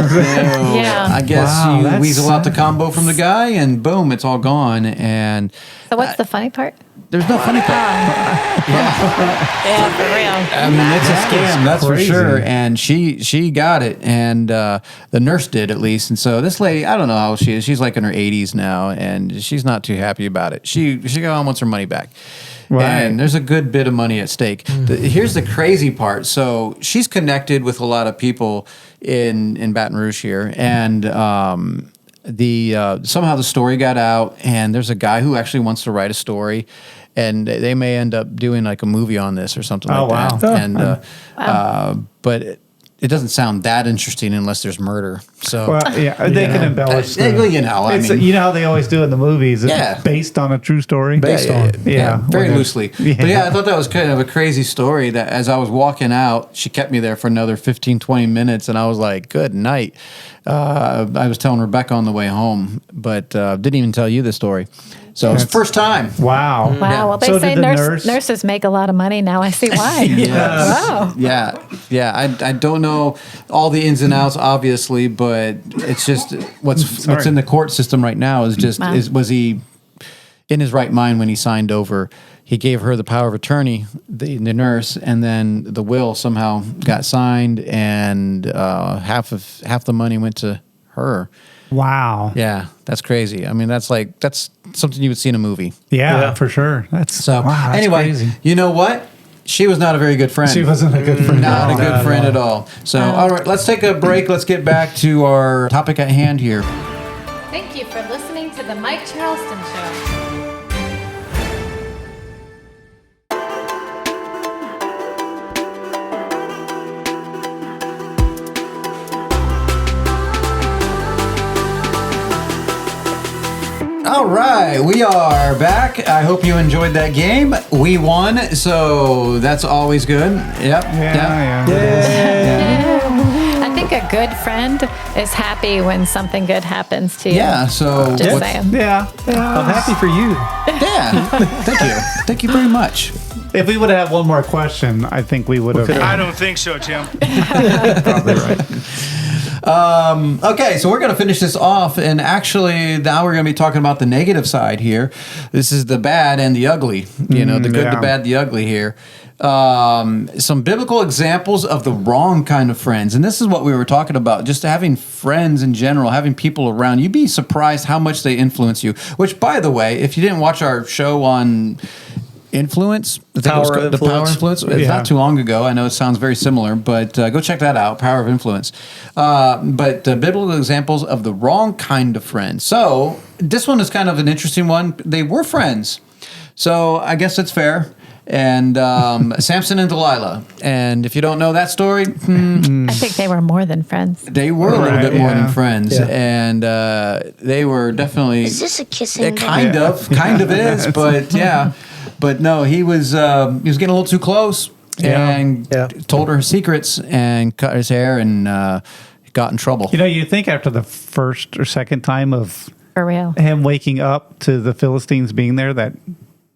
Yeah. I guess Wow, you that's weasel out the sad. combo from the guy, and boom, it's all gone. And So what's the funny part? there's no funny part. Yeah, for real. I mean, it's a scam, that's for crazy. sure. And she got it, and the nurse did at least. And so this lady, I don't know how she is. She's like in her 80s now, and she's not too happy about it. She wants her money back. Right. And there's a good bit of money at stake. Here's the crazy part. So she's connected with a lot of people in Baton Rouge here, and somehow the story got out, and there's a guy who actually wants to write a story, and they may end up doing like a movie on this or something like wow. that. And but it doesn't sound that interesting unless there's murder. So Well, yeah, they can embellish. well, you know, I It's, mean, you know how they always do in the movies. It's Yeah. based on a true story. Yeah, very whatever. loosely. Yeah. But yeah, I thought that was kind of a crazy story that as I was walking out, she kept me there for another 15, 20 minutes, and I was like, good night. I was telling Rebecca on the way home, but didn't even tell you the story. So it's first time. Wow. Wow. Well, they So say did the nurse- nurses make a lot of money now. I see why. Wow. Yeah. I don't know all the ins and outs, obviously, but it's just what's in the court system right now is just Wow. was he in his right mind when he signed over he gave her the power of attorney, the nurse, and then the will somehow got signed, and half the money went to her. Wow. Yeah, that's crazy. I mean, that's something you would see in a movie. Yeah, for sure. That's anyway. crazy. You know what? She was not a very good friend. She wasn't a good friend. Not a good friend at all. So, all right, let's take a break. Let's get back to our topic at hand here. Thank you for listening to the Mike Charleston Show. All right, we are back. I hope you enjoyed that game. We won, so that's always good. Yep. Yeah. I think a good friend is happy when something good happens to you. Yeah, so... Just saying. Yeah. I'm happy for you. Yeah, thank you. Thank you very much. If we would have one more question, I think we would have. I don't think so, Tim. Probably right. Okay, so we're going to finish this off, and actually now we're going to be talking about the negative side here. This is the bad and the ugly, the good, the bad, the ugly here. Some biblical examples of the wrong kind of friends, and this is what we were talking about, just having friends in general, having people around. You'd be surprised how much they influence you, which, by the way, if you didn't watch our show on... Influence? The Power of Influence. It's not too long ago. I know it sounds very similar, but go check that out, Power of Influence. But biblical examples of the wrong kind of friend. So this one is kind of an interesting one. They were friends, so I guess it's fair. And Samson and Delilah. And if you don't know that story... I think they were more than friends. They were a little bit more than friends. Yeah. And they were definitely... Is this a kissing book? Kind of is, but yeah. But no, he was getting a little too close and told her secrets and cut his hair and got in trouble. You think after the first or second time of For real. him waking up to the Philistines being there that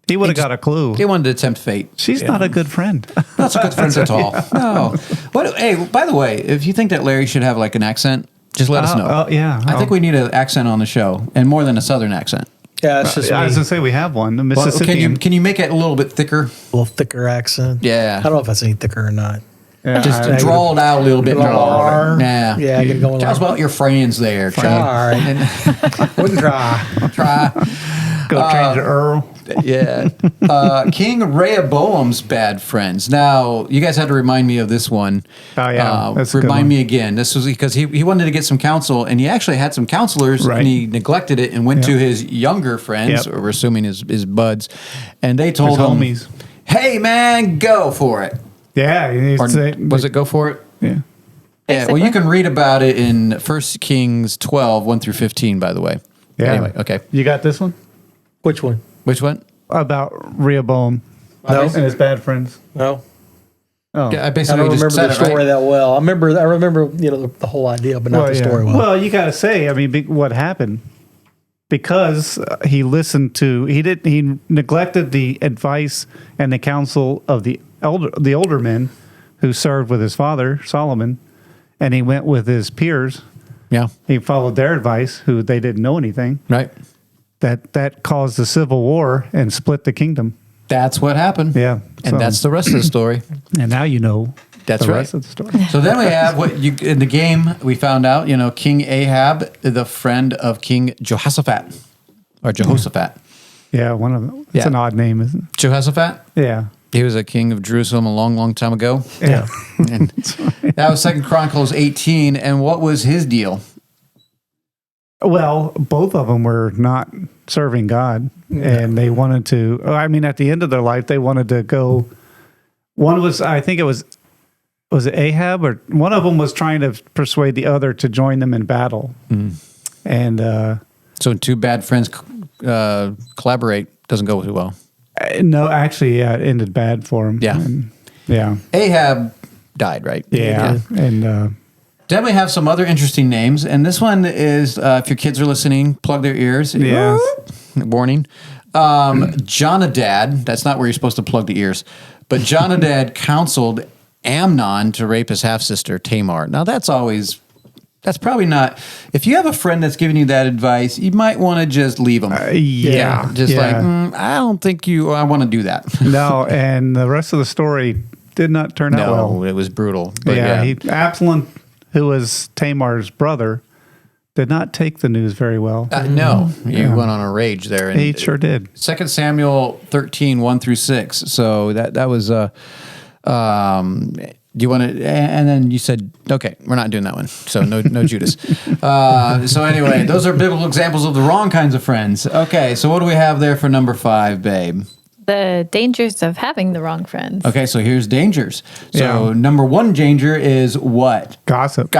he would have got a clue. He wanted to tempt fate. She's not a good friend. Not a good friend at all. No. Hey, by the way, if you think that Larry should have like an accent, just let us know. I think we need an accent on the show, and more than a Southern accent. Yeah, it's just I was going to say we have one, the Well, Mississippian. can you make it a little bit thicker? a little thicker accent. Yeah. I don't know if that's any thicker or not. Yeah, Draw it out a little bit more. Yeah. Yeah, I can go Tell us about your friends there, Chuck. All right. Wouldn't try. Go change the Earl. Yeah. King Rehoboam's bad friends. Now, you guys had to remind me of this one. Oh, yeah. That's a good remind one. me again. This was because he wanted to get some counsel, and he actually had some counselors, Right. and he neglected it and went to his younger friends, or we're assuming his buds, and they told him, homies. hey, man, go for it. Yeah. Or was it go for it? Yeah. Yeah, well, you can read about it in 1 Kings 12, 1 through 15, by the way. Yeah. Anyway, okay. You got this one? Which one? Which one? About Rehoboam No. and his bad friends. No. Oh. Yeah, I I basically don't remember just said the it, right? story that well. I remember the whole idea, but not the story well. Well, you got to say, I mean, what happened? Because he neglected the advice and the counsel of the older men who served with his father, Solomon, and he went with his peers. Yeah. He followed their advice, who they didn't know anything. Right. That caused the civil war and split the kingdom. That's what happened. Yeah. And that's the rest of the story. And now you know That's the right. rest of the story. So then we have in the game we found out, King Ahab, the friend of King Jehoshaphat. Yeah, one of them. It's an odd name, isn't it? Jehoshaphat? Yeah. He was a king of Jerusalem a long, long time ago. Yeah. And that was 2 Chronicles 18. And what was his deal? Well, both of them were not serving God, and they wanted to. I mean, at the end of their life, they wanted to go. One was, I think it was it Ahab, or one of them was trying to persuade the other to join them in battle. And so when two bad friends collaborate, doesn't go too well. No, actually, it ended bad for him. Yeah. Yeah. Ahab died, right? Yeah. And then we have some other interesting names, and this one is, if your kids are listening, plug their ears. Yeah. Warning. Jonadab, that's not where you're supposed to plug the ears, but Jonadab counseled Amnon to rape his half-sister Tamar. Now, that's always That's probably not. If you have a friend that's giving you that advice, you might want to just leave them. Just like, I don't think I want to do that. No, and the rest of the story did not turn out well. No, it was brutal. But Absalom, who was Tamar's brother, did not take the news very well. No, he went on a rage there. And he sure did. 2 Samuel 13, 1-6. So that was, do you want to, and then you said, okay, we're not doing that one. So no Judas. So anyway, those are biblical examples of the wrong kinds of friends. Okay, so what do we have there for number 5, babe? The dangers of having the wrong friends. Okay, so here's dangers. So number 1 danger is what? Gossip.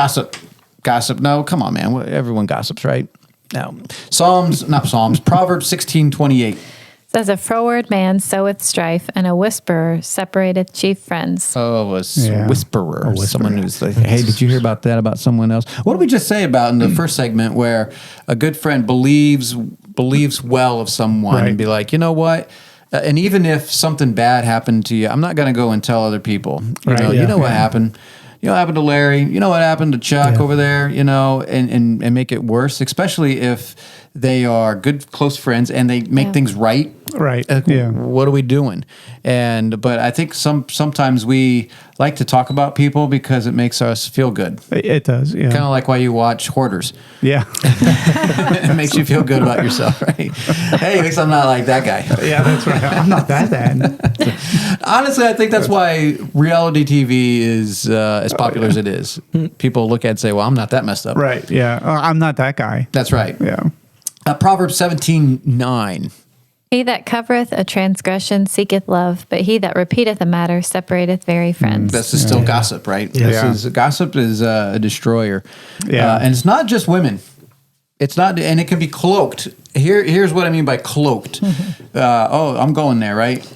No, come on, man. Everyone gossips, right? No. Proverbs 16:28. Says a froward man soweth strife, and a whisperer separateth chief friends. Oh, whisperer. Someone who's like, hey, did you hear about that about someone else? What did we just say about in the first segment where a good friend believes well of someone and be like, you know what? And even if something bad happened to you, I'm not going to go and tell other people. You know what happened. You know what happened to Larry? You know what happened to Chuck over there? And make it worse, especially if they are good, close friends and they make things right. Right. What are we doing? But I think sometimes we like to talk about people because it makes us feel good. It does. Yeah. Kind of like why you watch Hoarders. Yeah. It makes you feel good about yourself, right? Hey, at least I'm not like that guy. Yeah, that's right. I'm not that bad. Honestly, I think that's why reality TV is as popular as it is. People look at it and say, well, I'm not that messed up. Right. Yeah. I'm not that guy. That's right. Yeah. Proverbs 17:9. He that covereth a transgression seeketh love, but he that repeateth a matter separateth very friends. This is still gossip, right? Gossip is a destroyer. Yeah. And it's not just women. It's not, and it can be cloaked. Here's what I mean by cloaked. I'm going there, right?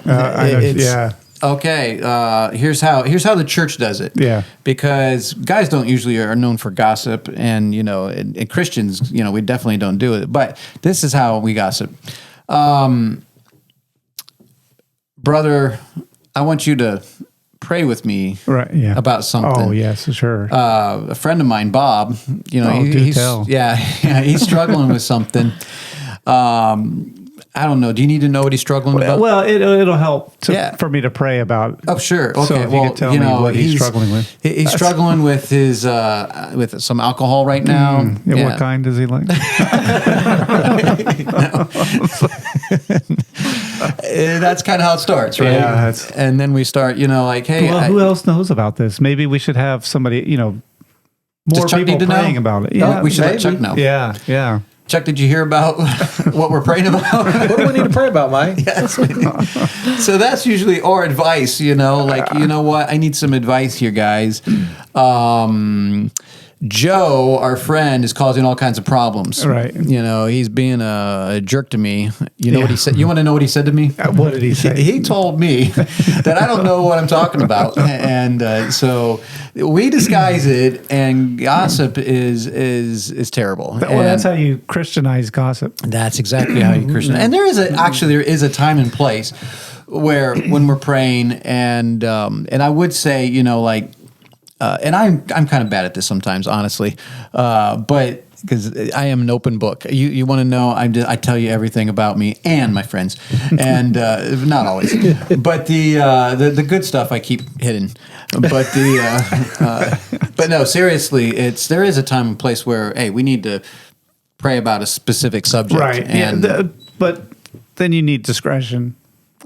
Okay, here's how the church does it. Yeah. Because guys don't usually are known for gossip, and and Christians, we definitely don't do it. But this is how we gossip. Brother, I want you to pray with me about something. Oh, yes, sure. A friend of mine, Bob, he's he's struggling with something. I don't know. Do you need to know what he's struggling about? Well, it'll help for me to pray about. Oh, sure. Okay. So if you could tell me what he's struggling with. He's struggling with his with some alcohol right now. What kind does he like? That's kind of how it starts, right? Yeah. And then we start, like, hey. Well, who else knows about this? Maybe we should have somebody, more people praying about it. Yeah, we should let Chuck know. Yeah. Chuck, did you hear about what we're praying about? What do we need to pray about, Mike? Yes. So that's usually our advice, you know what? I need some advice here, guys. Joe, our friend, is causing all kinds of problems. Right. He's being a jerk to me. You know what he said? You want to know what he said to me? What did he say? He told me that I don't know what I'm talking about. And so we disguise it, and gossip is terrible. Well, that's how you Christianize gossip. That's exactly how you Christianize. And there is a time and place where when we're praying, and I would say, and I'm kind of bad at this sometimes, honestly, but because I am an open book. You want to know? I tell you everything about me and my friends, and not always, but the good stuff I keep hidden. But but no, seriously, there is a time and place where we need to pray about a specific subject, right? And but then you need discretion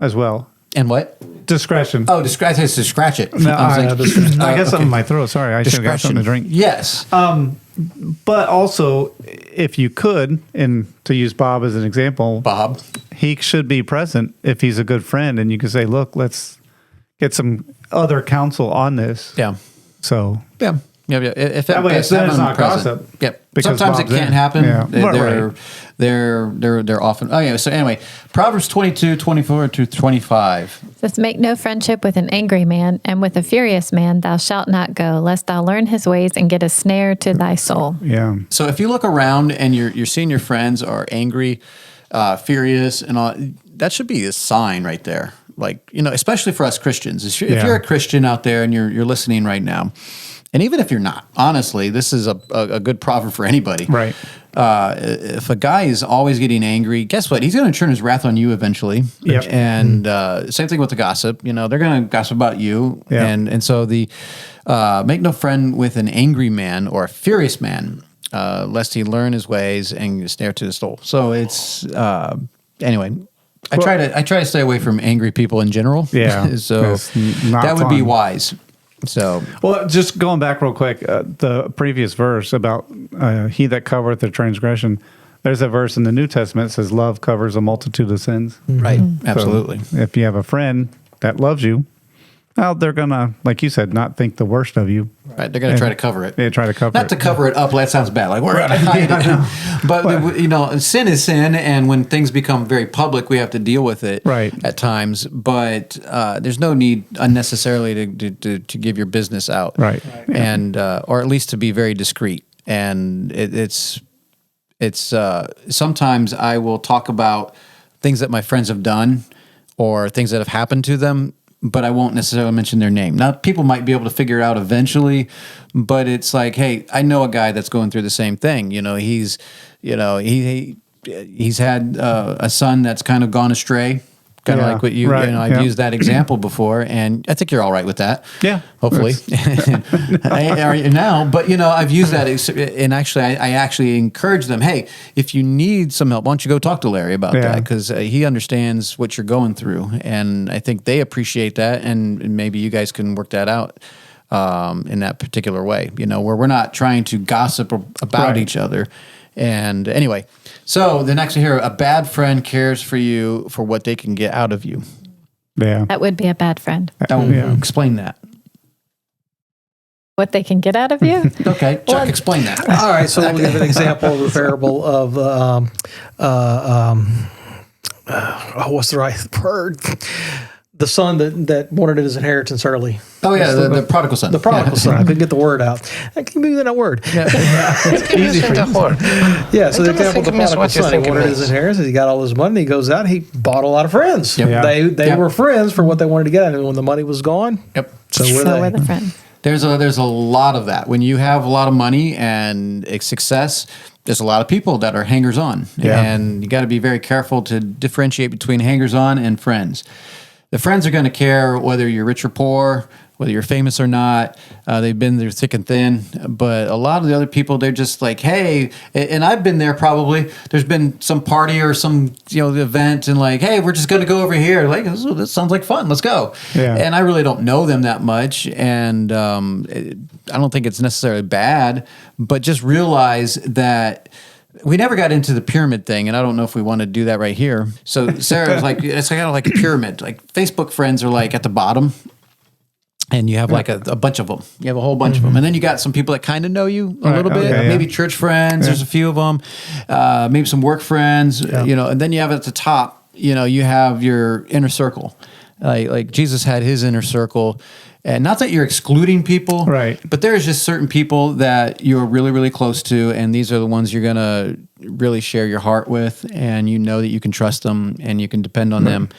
as well. And what? Discretion. Oh, discretion is to scratch it. No, I got something in my throat. Sorry, I should have got something to drink. Yes. But also, if you could, and to use Bob as an example, he should be present if he's a good friend, and you can say, "Look, let's get some other counsel on this." Yeah. So. Yeah. Yeah. If that way, it's not gossip. Yep. Sometimes it can't happen. Yeah. They're often. Oh yeah. So anyway, Proverbs 22:24-25. Says, make no friendship with an angry man, and with a furious man thou shalt not go, lest thou learn his ways and get a snare to thy soul. Yeah. So if you look around and you're seeing your friends are angry, furious, and all, that should be a sign right there. Like, especially for us Christians. If you're a Christian out there and you're listening right now, And even if you're not, honestly, this is a good proverb for anybody. Right. If a guy is always getting angry, guess what? He's going to turn his wrath on you eventually. Yep. And same thing with the gossip. They're going to gossip about you. Yeah. And so the make no friend with an angry man or a furious man, lest he learn his ways and snare to his soul. So it's anyway. I try to stay away from angry people in general. Yeah. So that would be wise. So, well, just going back real quick, the previous verse about he that covereth the transgression, there's a verse in the New Testament that says love covers a multitude of sins. Right. Mm-hmm. Absolutely. So if you have a friend that loves you, well, they're going to, like you said, not think the worst of you. Right. They're going to try to cover it. They try to cover it. Not to cover it up. That sounds bad. Like we're going to hide it. But, sin is sin. And when things become very public, we have to deal with it at times. But there's no need unnecessarily to give your business out. Right. And, or at least to be very discreet. And it's sometimes I will talk about things that my friends have done or things that have happened to them, but I won't necessarily mention their name. Now, people might be able to figure it out eventually, but it's like, hey, I know a guy that's going through the same thing. He's had a son that's kind of gone astray, kind of like what you, I've used that example before, and I think you're all right with that. Yeah. Hopefully. Now, but I've used that, and actually, I actually encourage them, hey, if you need some help, why don't you go talk to Larry about that? Because he understands what you're going through, and I think they appreciate that, and maybe you guys can work that out in that particular way, where we're not trying to gossip about each other. And anyway, so the next here, a bad friend cares for you for what they can get out of you. Yeah. That would be a bad friend. Explain that. What they can get out of you? Okay, Chuck, explain that. All right, so we'll give an example of the parable of what's the right word? The son that wanted his inheritance early. Oh yeah, the prodigal son. The prodigal son. I couldn't get the word out. I can't believe that word. It's easy for you. Yeah, so the example of the prodigal son, he wanted his inheritance. He got all his money. He goes out. He bought a lot of friends. Yep. They were friends for what they wanted to get out of it. When the money was gone, so were the friends. There's a lot of that. When you have a lot of money and success, there's a lot of people that are hangers-on. Yeah. And you got to be very careful to differentiate between hangers-on and friends. The friends are going to care whether you're rich or poor, whether you're famous or not. They've been through thick and thin. But a lot of the other people, they're just like, hey, and I've been there probably. There's been some party or some event and like, hey, we're just going to go over here. Like, this sounds like fun. Let's go. Yeah. And I really don't know them that much. And I don't think it's necessarily bad. But just realize that we never got into the pyramid thing, and I don't know if we want to do that right here. So Sarah's like, it's kind of like a pyramid. Like Facebook friends are like at the bottom, and you have like a bunch of them. You have a whole bunch of them, and then you got some people that kind of know you a little bit. Maybe church friends. There's a few of them. Maybe some work friends. And then you have at the top. You have your inner circle. Like Jesus had his inner circle. And not that you're excluding people, but there's just certain people that you're really, really close to, and these are the ones you're going to really share your heart with, and that you can trust them and you can depend on them.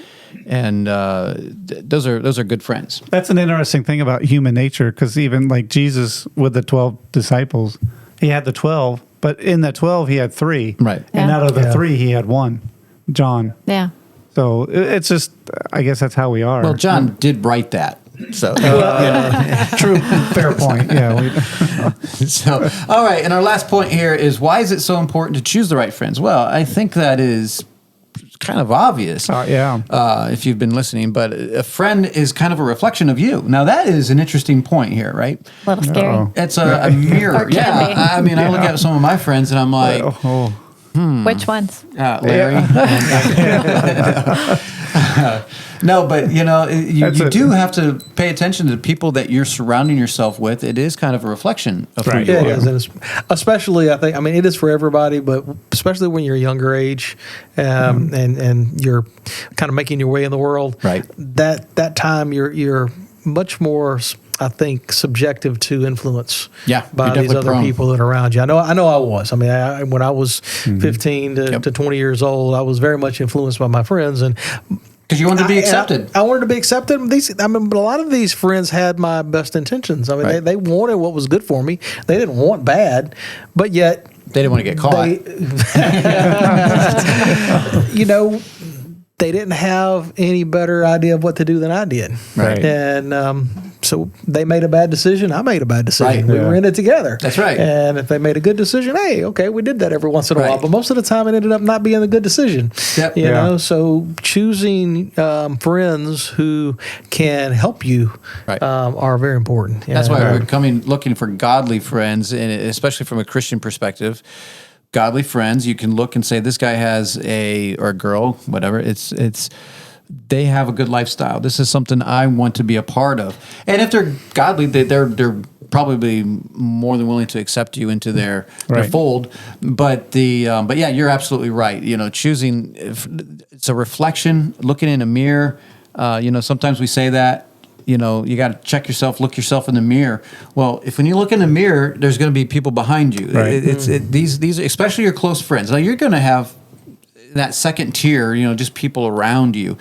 And those are good friends. That's an interesting thing about human nature, because even like Jesus with the 12 disciples, he had the 12, but in the 12 he had 3. Right. And out of the 3 he had 1, John. Yeah. So it's just, I guess that's how we are. Well, John did write that. So true, fair point. Yeah. So, all right. And our last point here is, why is it so important to choose the right friends? Well, I think that is kind of obvious. If you've been listening, but a friend is kind of a reflection of you. Now, that is an interesting point here, right? A little scary. It's a mirror. I mean, I look at some of my friends and I'm like, which ones? Larry. No, but you do have to pay attention to the people that you're surrounding yourself with. It is kind of a reflection of who you are. It is, and especially I mean, it is for everybody, but especially when you're a younger age, and you're kind of making your way in the world. Right. That time you're much more, I think, subjective to influence by these other people that are around you. I know I was. I mean, when I was 15 to 20 years old, I was very much influenced by my friends, and Because you wanted to be accepted. I wanted to be accepted. But a lot of these friends had my best intentions. I mean, they wanted what was good for me. They didn't want bad, but yet they didn't want to get caught. They didn't have any better idea of what to do than I did. Right. And so they made a bad decision. I made a bad decision. Right. We were in it together. That's right. And if they made a good decision, hey, okay, we did that every once in a while. But most of the time, it ended up not being a good decision. Yep. You know, so choosing friends who can help you are very important. That's why we're looking for godly friends, and especially from a Christian perspective. Godly friends, you can look and say, this guy has or a girl, whatever. They have a good lifestyle. This is something I want to be a part of. And if they're godly, they're probably more than willing to accept you into their fold. But yeah, you're absolutely right. You know, choosing, it's a reflection, looking in a mirror. Sometimes we say that. You know, you got to check yourself, look yourself in the mirror. Well, when you look in the mirror, there's going to be people behind you. Right. These, especially your close friends. Now, you're going to have that second tier, just people around you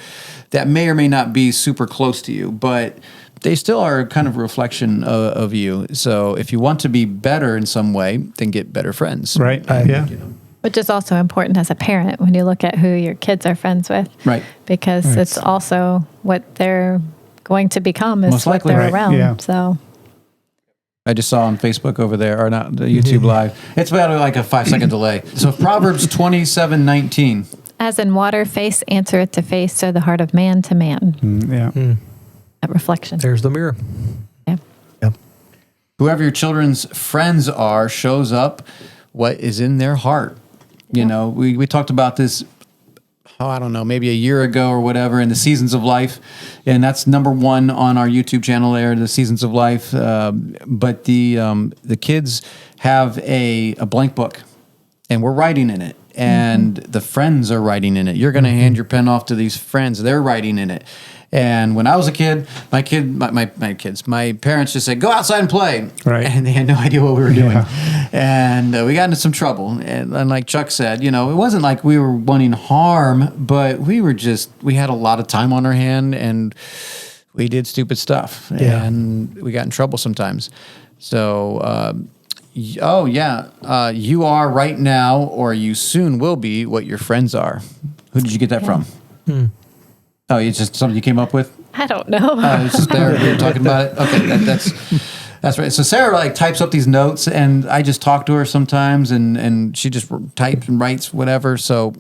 that may or may not be super close to you, but they still are kind of a reflection of you. So if you want to be better in some way, then get better friends. Right. Which is also important as a parent when you look at who your kids are friends with. Right. Because it's also what they're going to become is what they're around. Yeah. So I just saw on Facebook over there, or not the YouTube Live. It's about like a 5-second delay. So Proverbs 27:19. As in water, face answereth to face, so the heart of man to man. That reflection. There's the mirror. Yeah. Yep. Whoever your children's friends are shows up what is in their heart. You know, we talked about this, I don't know, maybe a year ago or whatever, in the Seasons of Life. And that's number 1 on our YouTube channel there, the Seasons of Life. But the kids have a blank book, and we're writing in it. And the friends are writing in it. You're going to hand your pen off to these friends. They're writing in it. And when I was a kid, my parents just said, go outside and play. Right. And they had no idea what we were doing. And we got into some trouble. And like Chuck said, it wasn't like we were wanting harm, but we had a lot of time on our hand, and we did stupid stuff. Yeah. And we got in trouble sometimes. So, you are right now, or you soon will be what your friends are. Who did you get that from? Oh, it's just something you came up with? I don't know. It's just there. We were talking about it. Okay, that's right. So Sarah types up these notes, and I just talk to her sometimes, and she just types and writes whatever. So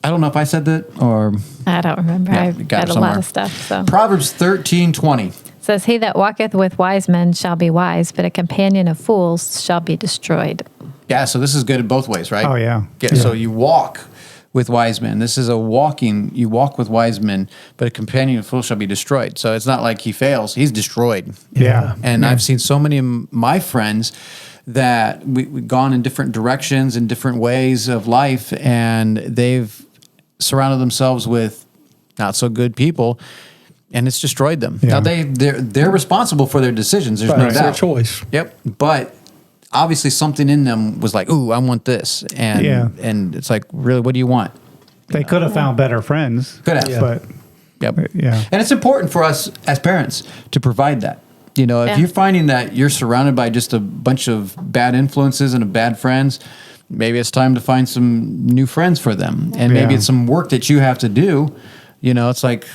I don't know if I said that or I don't remember. Yeah, I've got a lot of stuff. So Proverbs 13:20 says, "He that walketh with wise men shall be wise, but a companion of fools shall be destroyed." Yeah. So this is good in both ways, right? Oh yeah. So you walk with wise men. This is you walk with wise men, but a companion of fools shall be destroyed. So it's not like he fails, he's destroyed. Yeah. And I've seen so many of my friends that we've gone in different directions and different ways of life, and they've surrounded themselves with not so good people, and it's destroyed them. Yeah. Now they're responsible for their decisions. There's no It's doubt. their choice. Yep. But obviously something in them was like, ooh, I want this. And it's like, really, what do you want? They could have found better friends. Could have. But yeah. And it's important for us as parents to provide that. If you're finding that you're surrounded by just a bunch of bad influences and bad friends, maybe it's time to find some new friends for them. And maybe it's some work that you have to do. It's like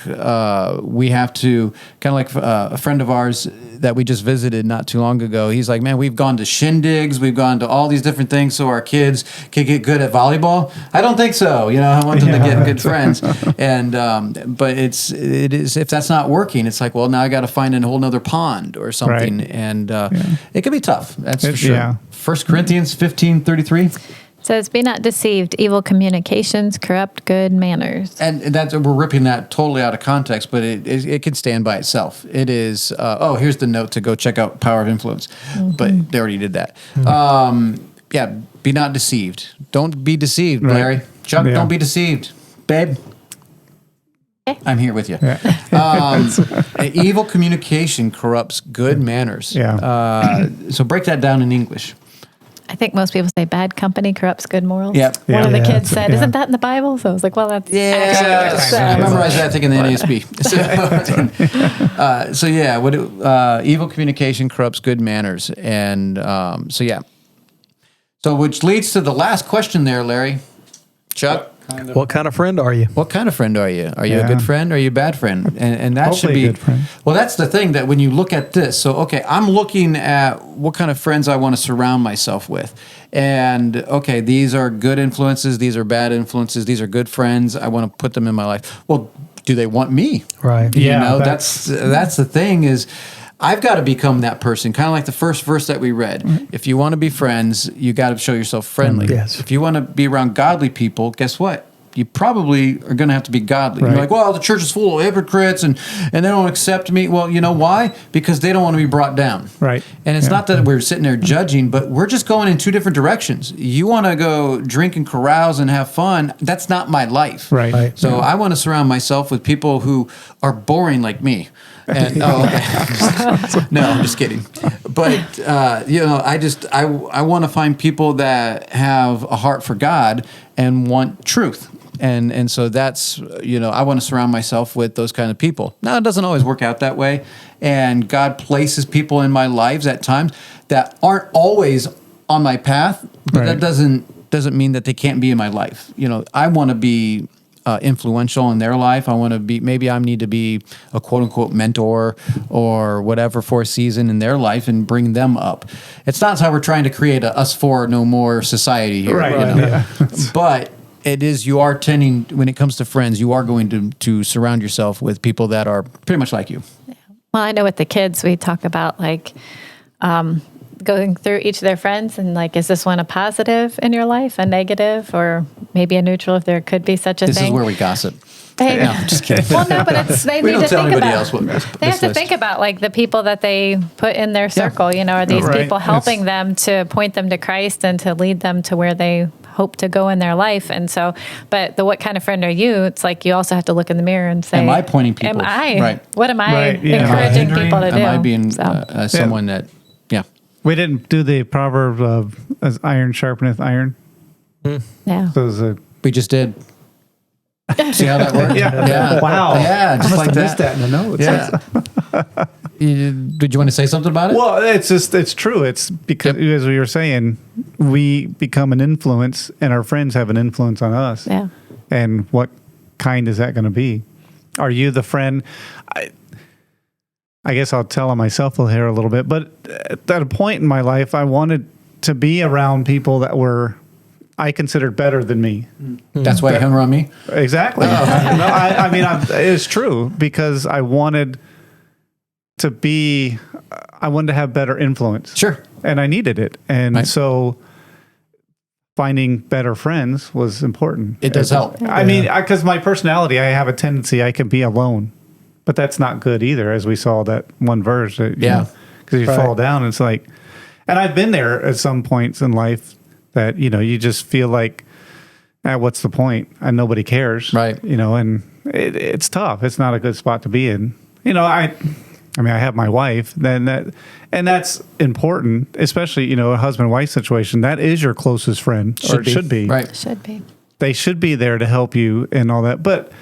we have to, kind of like a friend of ours that we just visited not too long ago. He's like, man, we've gone to shindigs, we've gone to all these different things so our kids can get good at volleyball. I don't think so. I want them to get good friends. And but it is if that's not working, it's like, well, now I got to find a whole nother pond or something, and it can be tough. That's for sure. Yeah. 1 Corinthians 15:33. Says, "Be not deceived. Evil communications corrupt good manners." And we're ripping that totally out of context, but it can stand by itself. It is. Here's the note to go check out Power of Influence, but they already did that. Be not deceived. Don't be deceived, Larry. Chuck, don't be deceived, babe. Okay. I'm here with you. Evil communication corrupts good manners. Yeah. So break that down in English. I think most people say bad company corrupts good morals. Yep. One of the Yeah. kids said, "Isn't that in the Bible?" So I was like, "Well, that's I memorized that, I think, in the NASB. So evil communication corrupts good manners. And So which leads to the last question there, Larry. Chuck? What kind of friend are you? What kind of friend are you? Are you a Yeah. good friend or are you a bad friend? And that should Hopefully be a good friend. Well, that's the thing, that when you look at this, so okay, I'm looking at what kind of friends I want to surround myself with. And okay, these are good influences, these are bad influences, these are good friends. I want to put them in my life. Well, do they want me? Right. You Yeah, know, that's the thing is I've got to become that person, kind of like the first verse that we read. If you want to be friends, you got to show yourself friendly. Yes. If you want to be around godly people, guess what? You probably are going to have to be godly. Right. You're like, well, the church is full of hypocrites and they don't accept me. Well, you know why? Because they don't want to be brought down. Right. And it's Yeah. not that we're sitting there judging, but we're just going in two different directions. You want to go drink and carouse and have fun. That's not my life. Right. So I want to surround myself with people who are boring like me. And no, I'm just kidding. But I want to find people that have a heart for God and want truth. And so that's, I want to surround myself with those kind of people. Now, it doesn't always work out that way. And God places people in my lives at times that aren't always on my path, but Right. that doesn't mean that they can't be in my life. I want to be influential in their life. I want to be, maybe I need to be a quote unquote mentor or whatever for a season in their life and bring them up. It's not how we're trying to create a us four no more society here. Right. Yeah. But it is, you are tending, when it comes to friends, you are going to surround yourself with people that are pretty much like you. Well, I know with the kids, we talk about going through each of their friends and is this one a positive in your life, a negative, or maybe a neutral if there could be such a This thing? is where we gossip. Hey, No, I'm just kidding. well, no, but they We need don't to tell think anybody about. else what They have to think about the people that they put in their circle. Are these Right. people helping them to point them to Christ and to lead them to where they hope to go in their life? And so, but what kind of friend are you? It's you also have to look in the mirror and say, Am I pointing people? Am I? Right. What am I Right, yeah. encouraging people to do? Am I being So. someone that, We didn't do the proverb of as iron sharpeneth iron. Yeah. So it was a, we just did. See how that worked? Yeah. Wow. Yeah, just I must like have that. missed that in the notes. Yeah. Did you want to say something about it? Well, it's true. It's because, as we were saying, we become an influence and our friends have an influence on us. Yeah. And what kind is that going to be? Are you the friend? I guess I'll tell on myself here a little bit, but at a point in my life, I wanted to be around people that were, I considered better than me. That's why you hung around me? Exactly. No, I mean, it's true because I wanted to have better influence. Sure. And I needed it. And so finding better friends was important. It does help. I mean, because my personality, I have a tendency, I can be alone. But that's not good either, as we saw that one verse. Because you fall down, it's and I've been there at some points in life that, you just feel like, what's the point? And nobody cares. Right. And it's tough. It's not a good spot to be in. I have my wife, and that's important, especially, a husband-wife situation. That is your closest friend, or it should be. Right. Should be. They should be there to help you and all that. But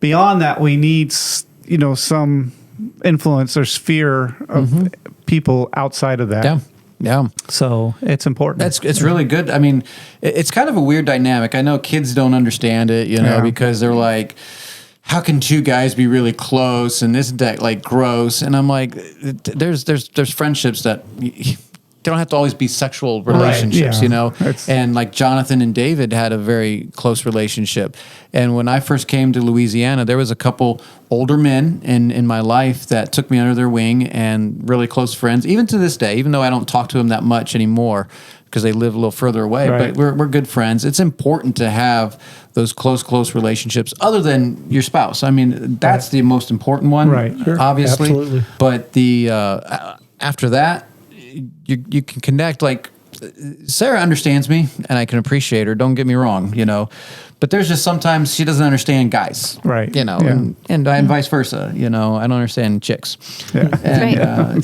beyond that, we need some influence or sphere of people outside of that. Yeah. So it's important. It's really good. I mean, it's kind of a weird dynamic. I know kids don't understand it, because they're like, how can two guys be really close and isn't that gross? And I'm like, there's friendships that they don't have to always be sexual relationships, and like Jonathan and David had a very close relationship. And when I first came to Louisiana, there was a couple older men in my life that took me under their wing and really close friends, even to this day, even though I don't talk to them that much anymore because they live a little further away, but we're good friends. It's important to have those close relationships other than your spouse. I mean, that's the most important one, obviously. Absolutely. But the after that, you can connect. Like Sarah understands me, and I can appreciate her. Don't get me wrong, but there's just sometimes she doesn't understand guys, right? And vice versa. I don't understand chicks. Yeah. And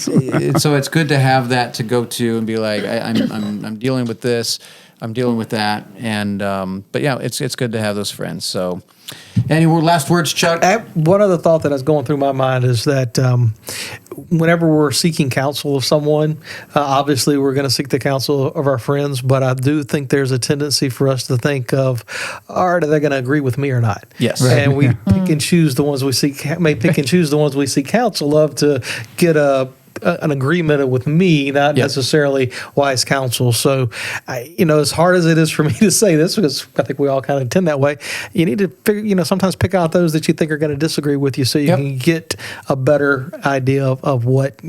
so it's good to have that to go to and be like, I'm dealing with this, I'm dealing with that, and but yeah, it's good to have those friends. So, any last words, Chuck? One other thought that was going through my mind is that whenever we're seeking counsel of someone, obviously we're going to seek the counsel of our friends, but I do think there's a tendency for us to think of, all right, are they going to agree with me or not? Yes. Right. And we pick and choose the ones we seek counsel of to get an agreement with me, not necessarily wise counsel. So, as hard as it is for me to say this, because I think we all kind of tend that way, you need to figure, sometimes pick out those that you think are going to disagree with you, so you can get a better idea of what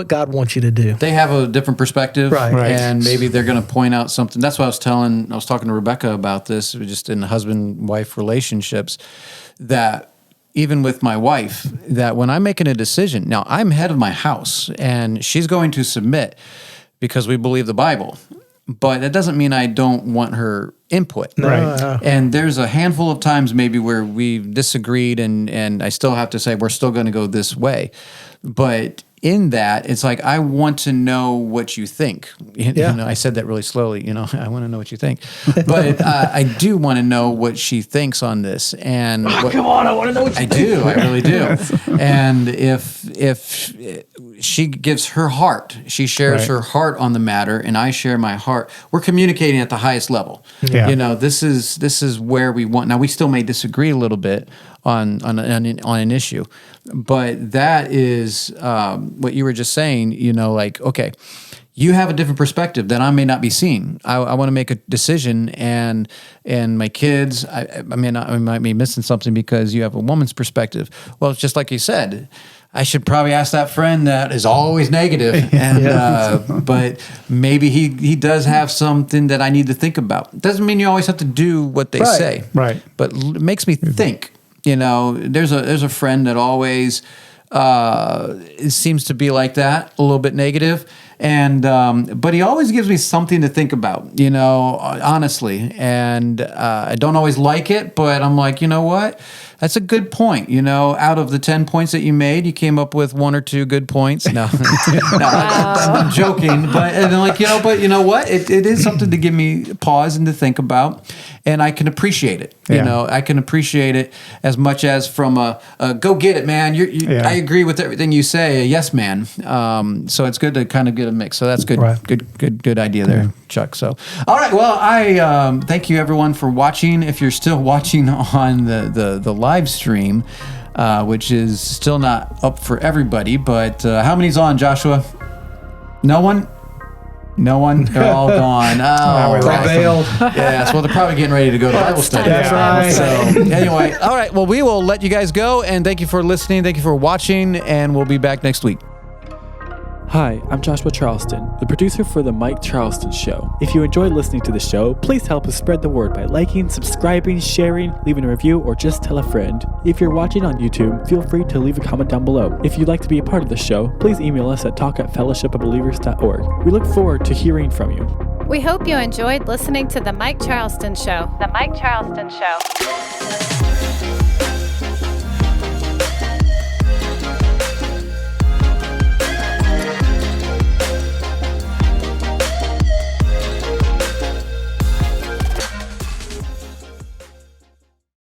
God wants you to do. They have a different perspective, right? And maybe they're going to point out something. That's what I was talking to Rebecca about this, just in husband-wife relationships, that even with my wife, that when I'm making a decision, now I'm head of my house and she's going to submit because we believe the Bible, but it doesn't mean I don't want her input. Right. And there's a handful of times maybe where we've disagreed and I still have to say, we're still going to go this way. But in that, it's like, I want to know what you think. I said that really slowly, I want to know what you think. But I do want to know what she thinks on this. And come on, I want to know what you think. I really do. And if she gives her heart, she shares her heart on the matter, and I share my heart, we're communicating at the highest level. Yeah. This is where we want. Now, we still may disagree a little bit on an issue, but that is what you were just saying. Okay, you have a different perspective that I may not be seeing. I want to make a decision, and my kids, I might be missing something because you have a woman's perspective. Well, it's just like you said, I should probably ask that friend that is always negative, and but maybe he does have something that I need to think about. Doesn't mean you always have to do what they say, right? But it makes me think. There's a friend that always seems to be like that, a little bit negative, and but he always gives me something to think about, honestly, and I don't always like it, but I'm like, you know what? That's a good point. Out of the 10 points that you made, you came up with 1 or 2 good points. No, I'm joking. But and then but you know what? It is something to give me pause and to think about, and I can appreciate it. I can appreciate it as much as from a go get it, man. I agree with everything you say. A yes, man. So it's good to kind of get a mix. So that's good. Right. Good idea there, Chuck. So all right. Well, I thank you everyone for watching. If you're still watching on the live stream, which is still not up for everybody, but how many's on, Joshua? No one? They're all gone. Oh, bailed. Yes, well, they're probably getting ready to go to Bible study. That's right. So, anyway, all right, well, we will let you guys go, and thank you for listening. Thank you for watching, and we'll be back next week. Hi, I'm Joshua Charleston, the producer for The Mike Charleston Show. If you enjoyed listening to the show, please help us spread the word by liking, subscribing, sharing, leaving a review, or just tell a friend. If you're watching on YouTube, feel free to leave a comment down below. If you'd like to be a part of the show, please email us at talk@fellowshipofbelievers.org. We look forward to hearing from you. We hope you enjoyed listening to The Mike Charleston Show. The Mike Charleston Show.